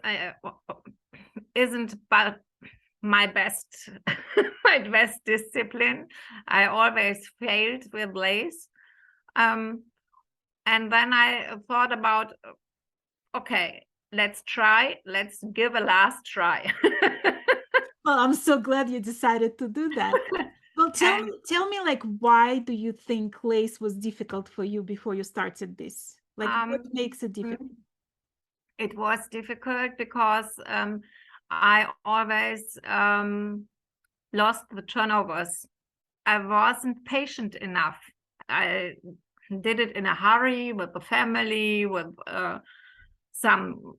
isn't but my best my best discipline. I always failed with lace. And then I thought about, okay, let's give a last try.
Well, I'm so glad you decided to do that. Well, tell me, like, why do you think lace was difficult for you before you started this? Like, what makes it difficult?
It was difficult because I always lost the turnovers. I wasn't patient enough. I did it in a hurry with the family, with some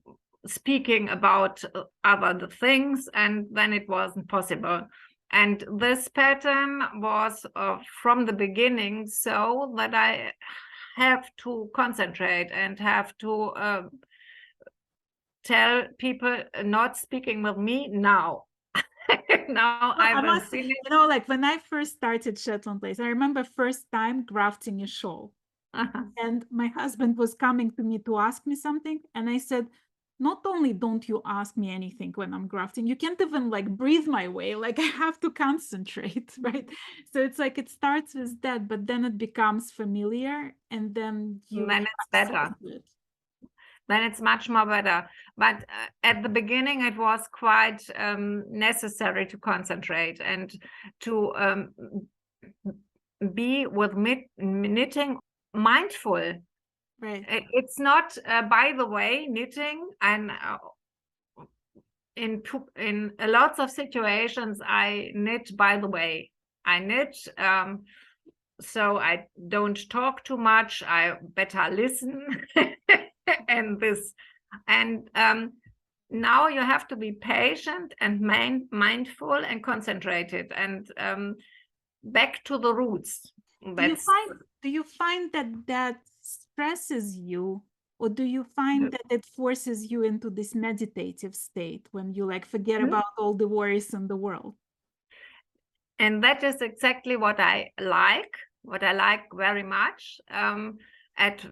speaking about other things, and then it wasn't possible. And this pattern was from the beginning so that I have to concentrate and have to tell people not speaking with me now. Now
I must, you know, like when I first started Shetland lace, I remember first time grafting a shawl. And my husband was coming to me to ask me something, and I said, not only don't you ask me anything when I'm grafting, you can't even like breathe my way, like I have to concentrate, right? So it's like it starts with that, but then it becomes familiar, and then
it's better. Then it's much more better. But at the beginning, it was quite necessary to concentrate and to be with knitting mindful.
Right.
It's not, by the way, knitting, and in lots of situations I knit by the way. I knit, so I don't talk too much. I better listen, and this, and now you have to be patient and mindful and concentrated, and back to the roots.
Do you find that stresses you, or do you find that it forces you into this meditative state when you like forget about all the worries in the world?
And that is exactly what I like very much. At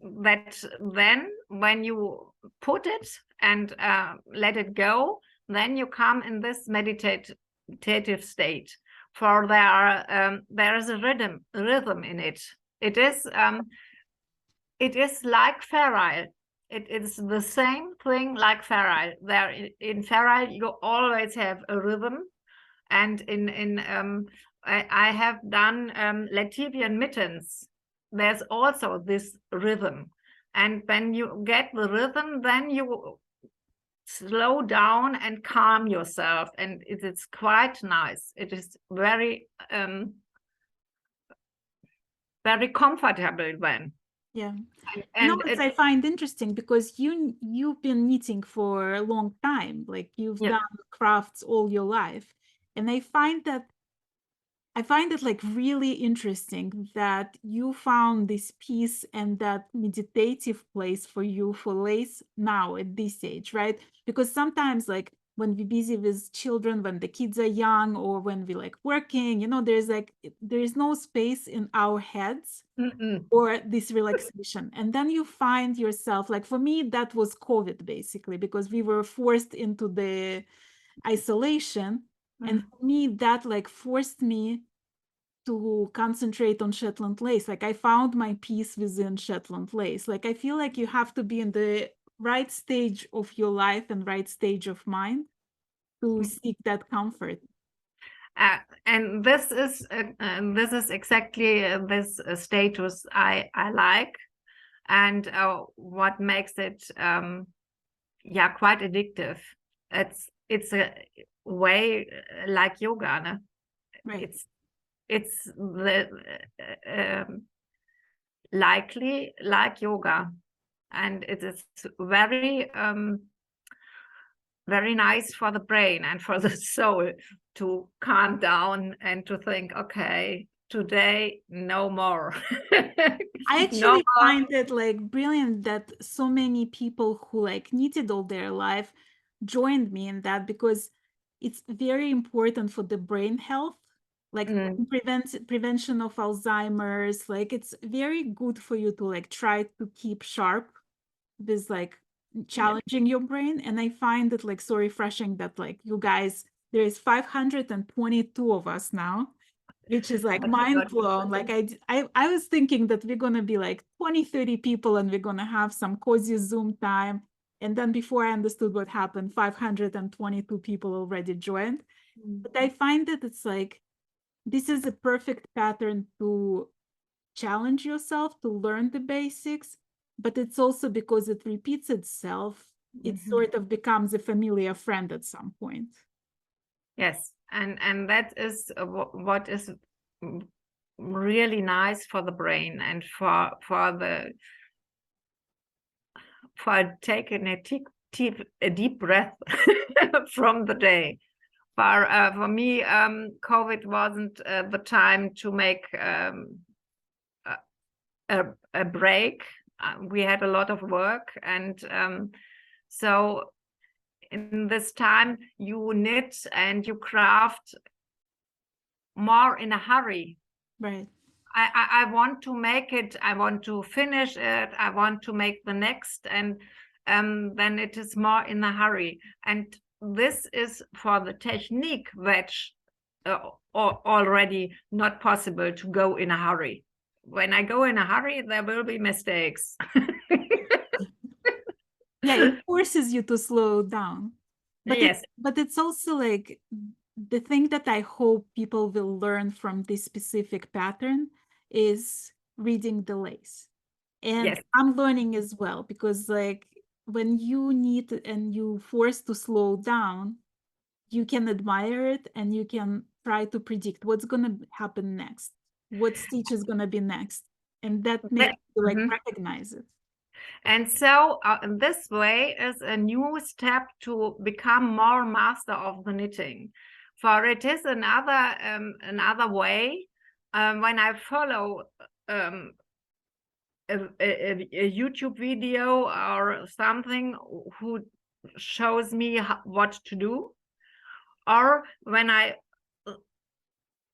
that, then when you put it and let it go, then you come in this meditative state. For there is a rhythm in it. It is like feral. It is the same thing like feral. There in feral you always have a rhythm, and I have done Latvian mittens. There's also this rhythm, and when you get the rhythm, then you slow down and calm yourself, and it is quite nice. It is very very comfortable then.
Yeah.
And
I find interesting because you've been knitting for a long time, like you've
Yeah.
done crafts all your life. And I find it like really interesting that you found this peace and that meditative place for you for lace now at this age, right? Because sometimes like when we're busy with children, when the kids are young, or when we're like working, there is no space in our heads or this relaxation. And then you find yourself, like for me, that was COVID basically, because we were forced into the isolation. And for me, that like forced me to concentrate on Shetland lace. Like I found my peace within Shetland lace. Like I feel like you have to be in the right stage of your life and right stage of mind to seek that comfort.
And this is exactly this status I like, and what makes it quite addictive. It's a way like yoga, no?
Right.
It's the likely like yoga, and it is very very nice for the brain and for the soul to calm down and to think, okay, today no more.
I actually find it like brilliant that so many people who like knitted all their life joined me in that, because it's very important for the brain health, like prevention of Alzheimer's. Like it's very good for you to like try to keep sharp with like challenging your brain. And I find it like so refreshing that like you guys, there is 522 of us now, which is like mind blown. Like I was thinking that we're gonna be like 20-30 people and we're gonna have some cozy Zoom time. And then before I understood what happened, 522 people already joined. But I find that it's like, this is a perfect pattern to challenge yourself, to learn the basics, but it's also because it repeats itself, it sort of becomes a familiar friend at some point.
Yes, and that is what is really nice for the brain and for taking a deep breath from the day. For me, COVID wasn't the time to make a break. We had a lot of work, and so in this time you knit and you craft more in a hurry.
Right.
I want to make it, I want to finish it, I want to make the next, and then it is more in a hurry. And this is for the technique which already not possible to go in a hurry. When I go in a hurry, there will be mistakes.
Yeah, it forces you to slow down. But
yes.
But it's also like the thing that I hope people will learn from this specific pattern is reading the lace. And
Yes.
I'm learning as well, because like when you knit and you force to slow down, you can admire it and you can try to predict what's going to happen next, what stitch is going to be next. And that makes you like recognize it.
And so this way is a new step to become more master of the knitting. For it is another way when I follow a YouTube video or something who shows me what to do, or when I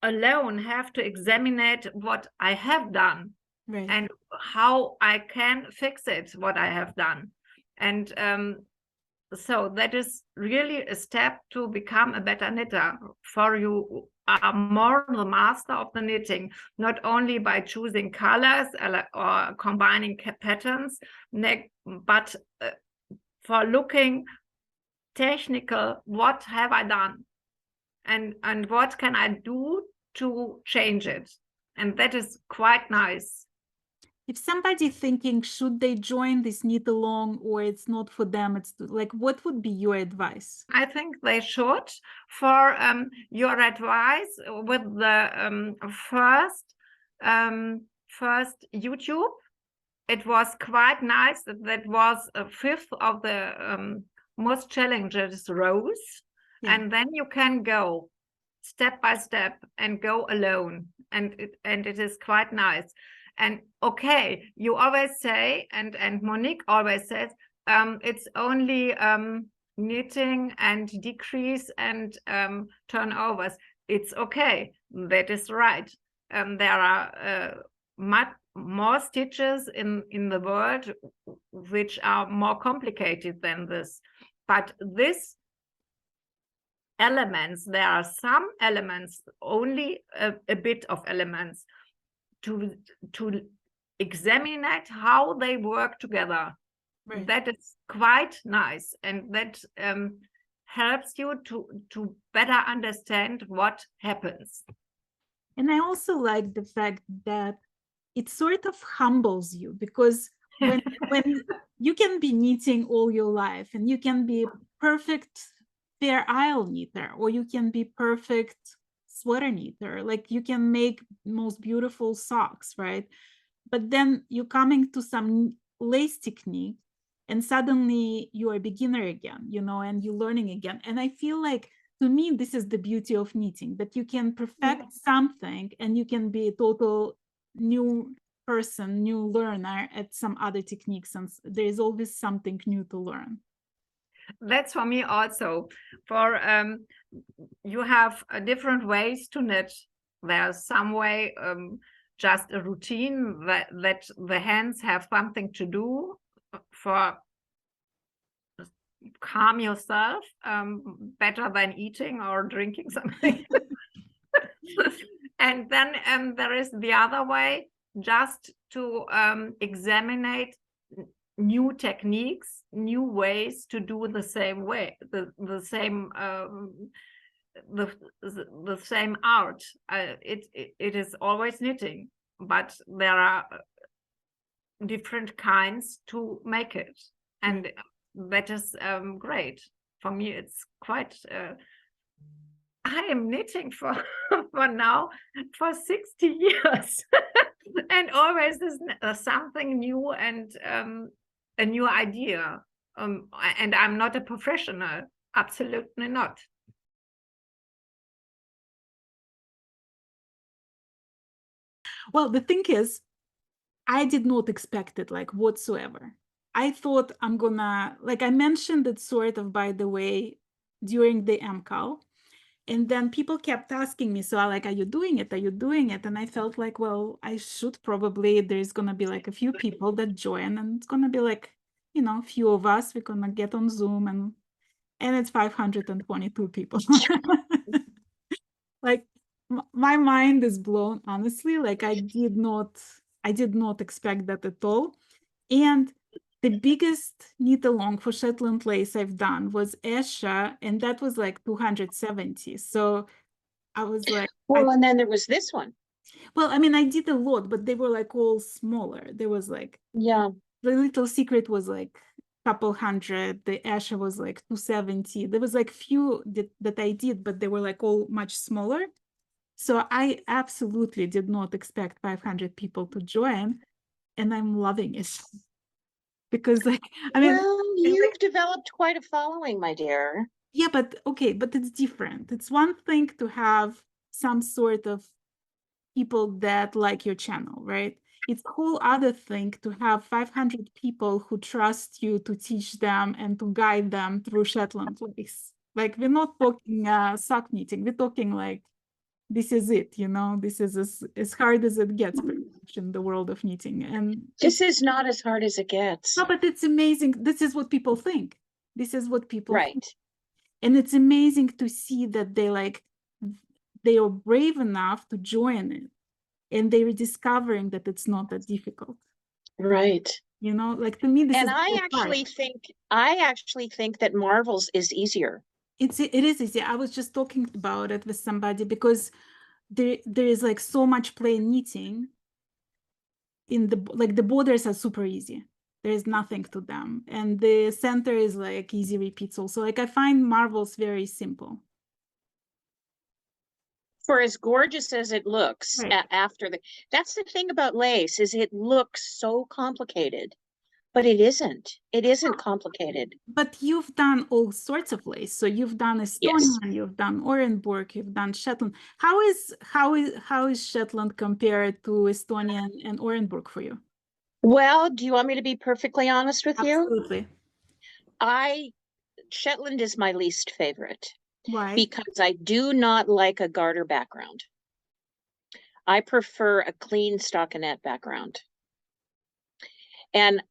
alone have to examine what I have done.
Right.
And how I can fix it, what I have done. And so that is really a step to become a better knitter. For you are more the master of the knitting, not only by choosing colors or combining patterns, but for looking technical, what have I done? And what can I do to change it? And that is quite nice.
If somebody thinking, should they join this knit along or it's not for them, it's like, what would be your advice?
I think they should. For your advice with the first YouTube, it was quite nice. That was a fifth of the most challenges rows.
Yeah.
And then you can go step by step and go alone. And it is quite nice. And okay, you always say, and Monique always says, it's only knitting and decrease and turnovers. It's okay. That is right. There are much more stitches in the world which are more complicated than this. But this elements, there are some elements, only a bit of elements to examine how they work together.
Right.
That is quite nice, and that helps you to better understand what happens.
And I also like the fact that it sort of humbles you, because when you can be knitting all your life and you can be perfect fair isle knitter, or you can be perfect sweater knitter, like you can make most beautiful socks, right? But then you're coming to some lace technique and suddenly you are a beginner again, you know, and you're learning again. And I feel like, to me, this is the beauty of knitting, that you can perfect something and you can be a total new person, new learner at some other techniques, and there is always something new to learn.
That's for me also. For you have different ways to knit. There's some way just a routine that the hands have something to do for calm yourself, better than eating or drinking something. And then there is the other way, just to examine new techniques, new ways to do the same way, the same art. It is always knitting, but there are different kinds to make it, and that is great. For me, it's quite. I am knitting for now for 60 years, and always is something new and a new idea. And I'm not a professional, absolutely not.
Well, the thing is, I did not expect it, like, whatsoever. I thought I'm gonna, like, I mentioned it sort of, by the way, during the MCAL. And then people kept asking me, so like, are you doing it? Are you doing it? And I felt like, well, I should probably, there's going to be like a few people that join, and it's going to be like, you know, a few of us, we're going to get on Zoom, and it's 522 people. Like, my mind is blown, honestly. Like, I did not expect that at all. And the biggest knit along for Shetland lace I've done was Esha, and that was like 270. So I was like,
well, and then there was this one.
Well, I mean, I did a lot, but they were like all smaller. There was like,
yeah,
the Little Secret was like a couple hundred. The Esha was like 270. There was like few that I did, but they were like all much smaller. So I absolutely did not expect 500 people to join, and I'm loving it. Because, like, I mean,
well, you've developed quite a following, my dear.
Yeah, but okay, but it's different. It's one thing to have some sort of people that like your channel, right? It's a whole other thing to have 500 people who trust you to teach them and to guide them through Shetland lace. Like, we're not talking sock knitting. We're talking like, this is it, you know, this is as hard as it gets pretty much in the world of knitting. And
this is not as hard as it gets.
No, but it's amazing. This is what people think. This is what people
right.
think. And it's amazing to see that they are brave enough to join it, and they're discovering that it's not that difficult.
Right.
You know, like, to me, this
and
is
I actually think that Marvels is easier.
It is easy. I was just talking about it with somebody, because there is like so much plain knitting in the borders are super easy. There is nothing to them, and the center is like easy repeats also. Like, I find Marvels very simple.
For as gorgeous as it looks
Right.
after that's the thing about lace, is it looks so complicated, but it isn't. It isn't complicated.
But you've done all sorts of lace. So you've done
Yes.
Estonian, you've done Orenburg, you've done Shetland. How is Shetland compared to Estonian and Orenburg for you?
Well, do you want me to be perfectly honest with you?
Absolutely.
Shetland is my least favorite
Why?
because I do not like a garter background. I prefer a clean stockinette background. And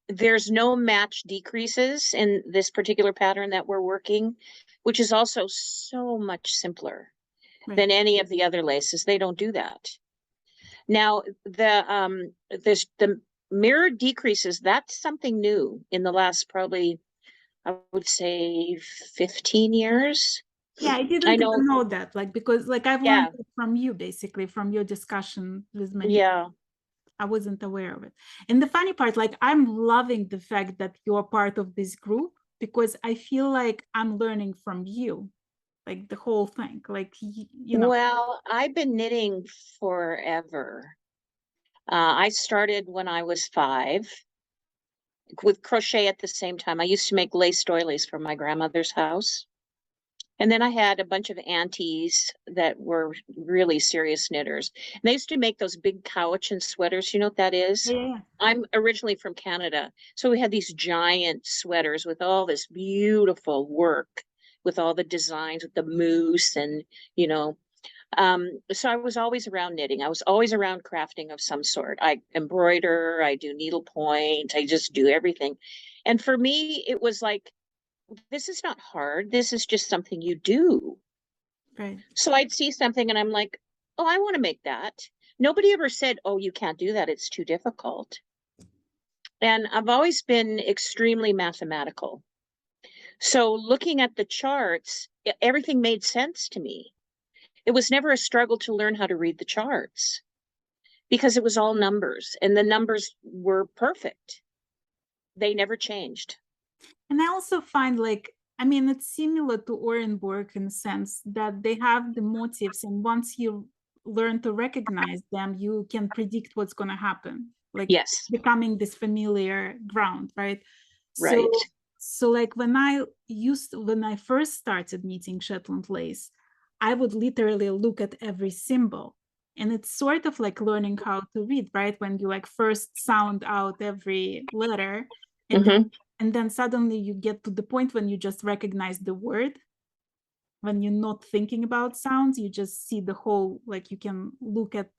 there's no match decreases in this particular pattern that we're working, which is also so much simpler than any of the other laces. They don't do that. Now, the mirror decreases, that's something new in the last probably, I would say 15 years.
Yeah, I didn't even know that, like, because like I've learned it from you, basically, from your discussion with many.
Yeah.
I wasn't aware of it. And the funny part, like, I'm loving the fact that you're part of this group, because I feel like I'm learning from you, like the whole thing, like, you know.
Well, I've been knitting forever. I started when I was 5 with crochet at the same time. I used to make lace doilies for my grandmother's house. And then I had a bunch of aunties that were really serious knitters. And they used to make those big cowichan sweaters. You know what that is?
Yeah.
I'm originally from Canada. So we had these giant sweaters with all this beautiful work, with all the designs, with the moose and, you know. So I was always around knitting. I was always around crafting of some sort. I embroider, I do needlepoint, I just do everything. And for me, it was like, this is not hard. This is just something you do.
Right.
So I'd see something and I'm like, oh, I want to make that. Nobody ever said, oh, you can't do that. It's too difficult. And I've always been extremely mathematical. So looking at the charts, everything made sense to me. It was never a struggle to learn how to read the charts because it was all numbers and the numbers were perfect. They never changed.
And I also find, like, I mean, it's similar to Orenburg in the sense that they have the motifs, and once you learn to recognize them, you can predict what's going to happen. Like,
yes,
becoming this familiar ground, right?
Right.
So like when I first started knitting Shetland lace, I would literally look at every symbol. And it's sort of like learning how to read, right? When you like first sound out every letter, and then suddenly you get to the point when you just recognize the word. When you're not thinking about sounds, you just see the whole, like you can look at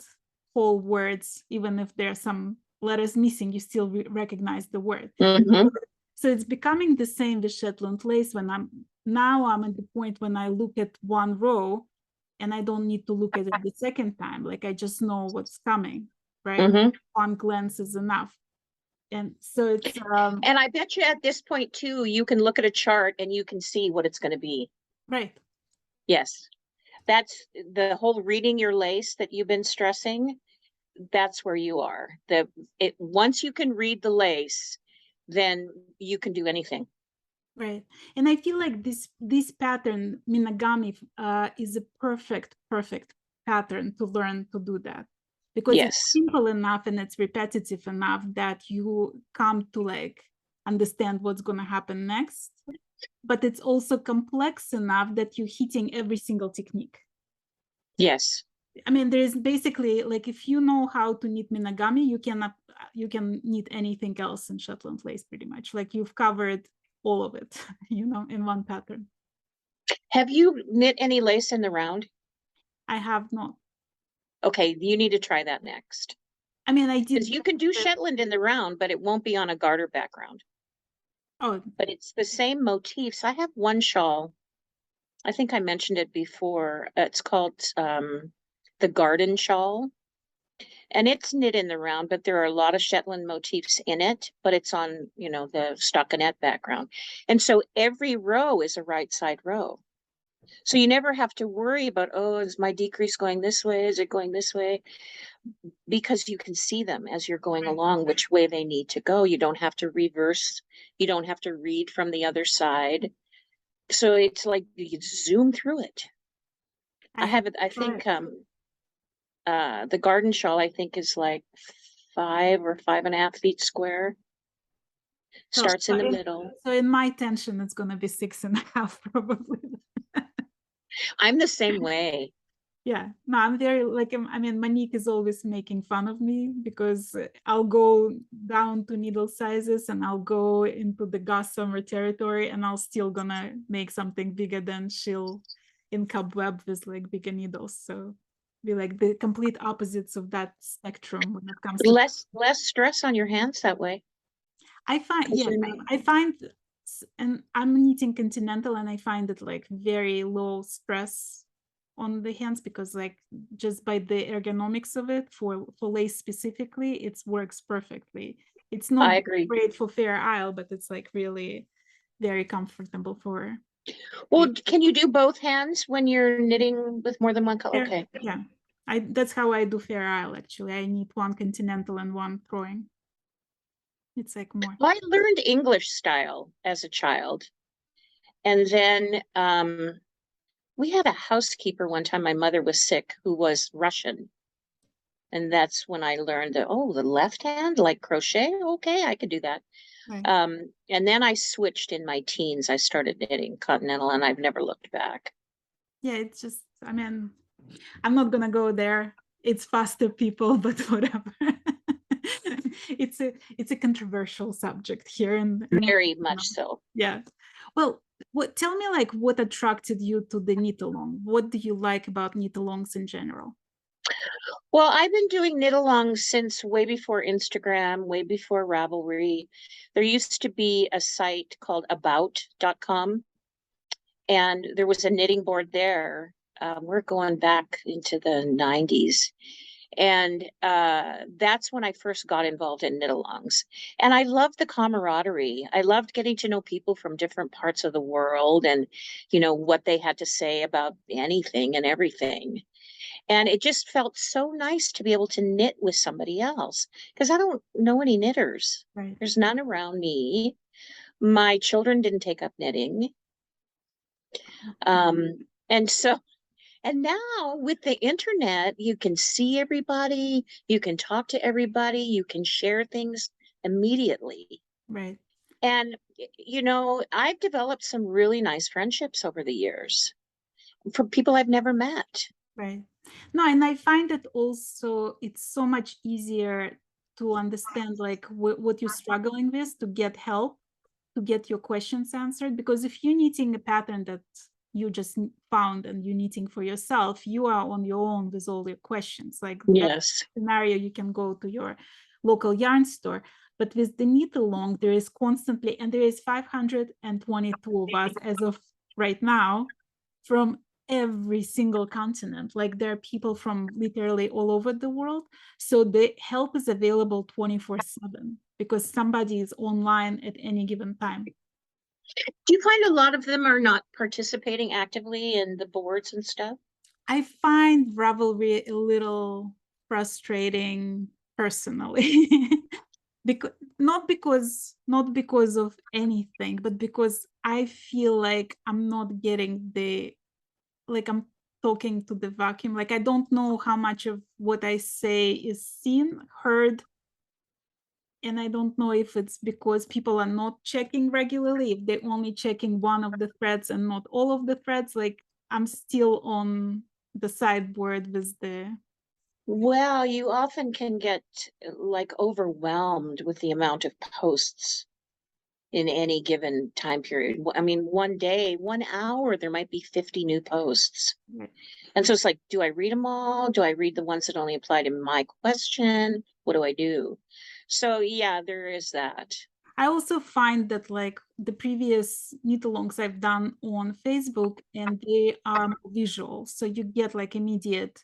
whole words, even if there are some letters missing, you still recognize the word. So it's becoming the same with Shetland lace. When I'm at the point when I look at one row and I don't need to look at it the second time. Like I just know what's coming, right? One glance is enough. And so it's
and I bet you at this point too, you can look at a chart and you can see what it's going to be.
Right.
Yes. That's the whole reading your lace that you've been stressing. That's where you are. Once you can read the lace, then you can do anything.
Right. And I feel like this pattern, Minagami, is a perfect pattern to learn to do that. Because it's simple enough and it's repetitive enough that you come to like understand what's going to happen next. But it's also complex enough that you're hitting every single technique.
Yes.
I mean, there is basically like, if you know how to knit Minagami, you can knit anything else in Shetland lace pretty much. Like you've covered all of it, you know, in one pattern.
Have you knit any lace in the round?
I have not.
Okay, you need to try that next.
I mean, I did.
Because you can do Shetland in the round, but it won't be on a garter background.
Oh.
But it's the same motifs. I have one shawl. I think I mentioned it before. It's called the garden shawl. And it's knit in the round, but there are a lot of Shetland motifs in it, but it's on, you know, the stockinette background. And so every row is a right side row. So you never have to worry about, oh, is my decrease going this way? Is it going this way? Because you can see them as you're going along, which way they need to go. You don't have to reverse. You don't have to read from the other side. So it's like you zoom through it. I have it. I think the garden shawl I think is like 5 or 5.5 feet square. Starts in the middle.
So in my tension, it's gonna be 6.5 probably.
I'm the same way.
Yeah, no, I'm very like, I mean, Monique is always making fun of me because I'll go down to needle sizes and I'll go into the gossamer territory and I'll still gonna make something bigger than she'll in cobweb with like bigger needles. So be like the complete opposites of that spectrum when it comes to
Less stress on your hands that way.
I find,
'Cause
yeah,
you're not-
I find, and I'm knitting continental and I find it like very low stress on the hands because like just by the ergonomics of it for lace specifically, it works perfectly. It's
I
not
agree.
great for Fair Isle, but it's like really very comfortable for
Well, can you do both hands when you're knitting with more than one color? Okay.
Yeah, that's how I do Fair Isle actually. I need one continental and one throwing. It's like more.
Well, I learned English style as a child. And then we had a housekeeper one time, my mother was sick, who was Russian. And that's when I learned that, oh, the left hand, like crochet. Okay, I could do that.
Right.
And then I switched in my teens. I started knitting continental and I've never looked back.
Yeah, it's just, I mean, I'm not gonna go there. It's faster people, but whatever. It's a controversial subject here, and
Very much so.
yeah. Well, tell me like what attracted you to the knit along? What do you like about knit alongs in general?
Well, I've been doing knit along since way before Instagram, way before Ravelry. There used to be a site called about.com, and there was a knitting board there. We're going back into the 90s. And that's when I first got involved in knit alongs. And I loved the camaraderie. I loved getting to know people from different parts of the world and, you know, what they had to say about anything and everything. And it just felt so nice to be able to knit with somebody else because I don't know any knitters.
Right.
There's none around me. My children didn't take up knitting. And now with the internet, you can see everybody, you can talk to everybody, you can share things immediately.
Right.
And, you know, I've developed some really nice friendships over the years from people I've never met.
Right. No, and I find that also it's so much easier to understand like what you're struggling with, to get help, to get your questions answered. Because if you're knitting a pattern that you just found and you're knitting for yourself, you are on your own with all your questions. Like
yes,
that scenario, you can go to your local yarn store. But with the knit along, there is constantly, and there is 522 of us as of right now from every single continent. Like there are people from literally all over the world. So the help is available 24/7 because somebody is online at any given time.
Do you find a lot of them are not participating actively in the boards and stuff?
I find Ravelry a little frustrating personally. Not because of anything, but because I feel like I'm not getting like I'm talking to the vacuum. Like I don't know how much of what I say is seen, heard. And I don't know if it's because people are not checking regularly, if they're only checking one of the threads and not all of the threads. Like I'm still on the sideboard with the.
Well, you often can get like overwhelmed with the amount of posts in any given time period. I mean, one day, 1 hour, there might be 50 new posts.
Right.
And so it's like, do I read them all? Do I read the ones that only apply to my question? What do I do? So yeah, there is that.
I also find that like the previous knit alongs I've done on Facebook, and they are more visual. So you get like immediate,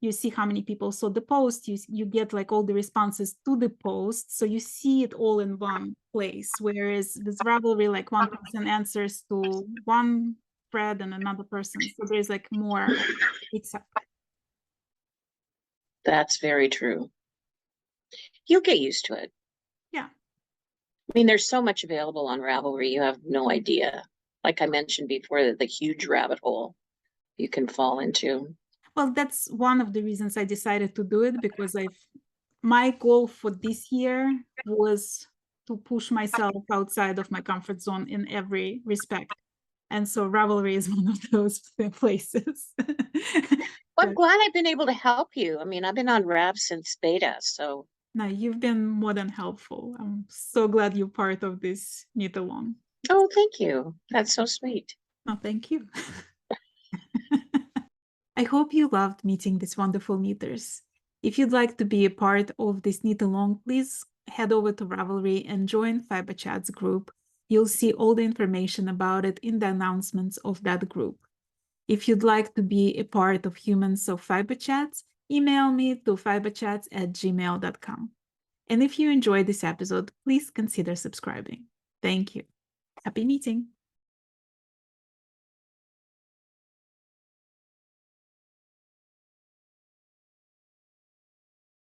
you see how many people saw the post, you get like all the responses to the post. So you see it all in one place. Whereas with Ravelry, like one person answers to one thread and another person. So there's like more except.
That's very true. You'll get used to it.
Yeah.
I mean, there's so much available on Ravelry, you have no idea. Like I mentioned before, the huge rabbit hole. you can fall into.
Well, that's one of the reasons I decided to do it, because my goal for this year was to push myself outside of my comfort zone in every respect. And so Ravelry is one of those places.
Well, I'm glad I've been able to help you. I mean, I've been on Rav since beta, so.
No, you've been more than helpful. I'm so glad you're part of this knit along.
Oh, thank you. That's so sweet.
No, thank you. I hope you loved meeting these wonderful knitters. If you'd like to be a part of this knit along, please head over to Ravelry and join Fiberchats group. You'll see all the information about it in the announcements of that group. If you'd like to be a part of Humans of Fiberchats, email me to fiberchats@gmail.com. And if you enjoyed this episode, please consider subscribing. Thank you. Happy knitting!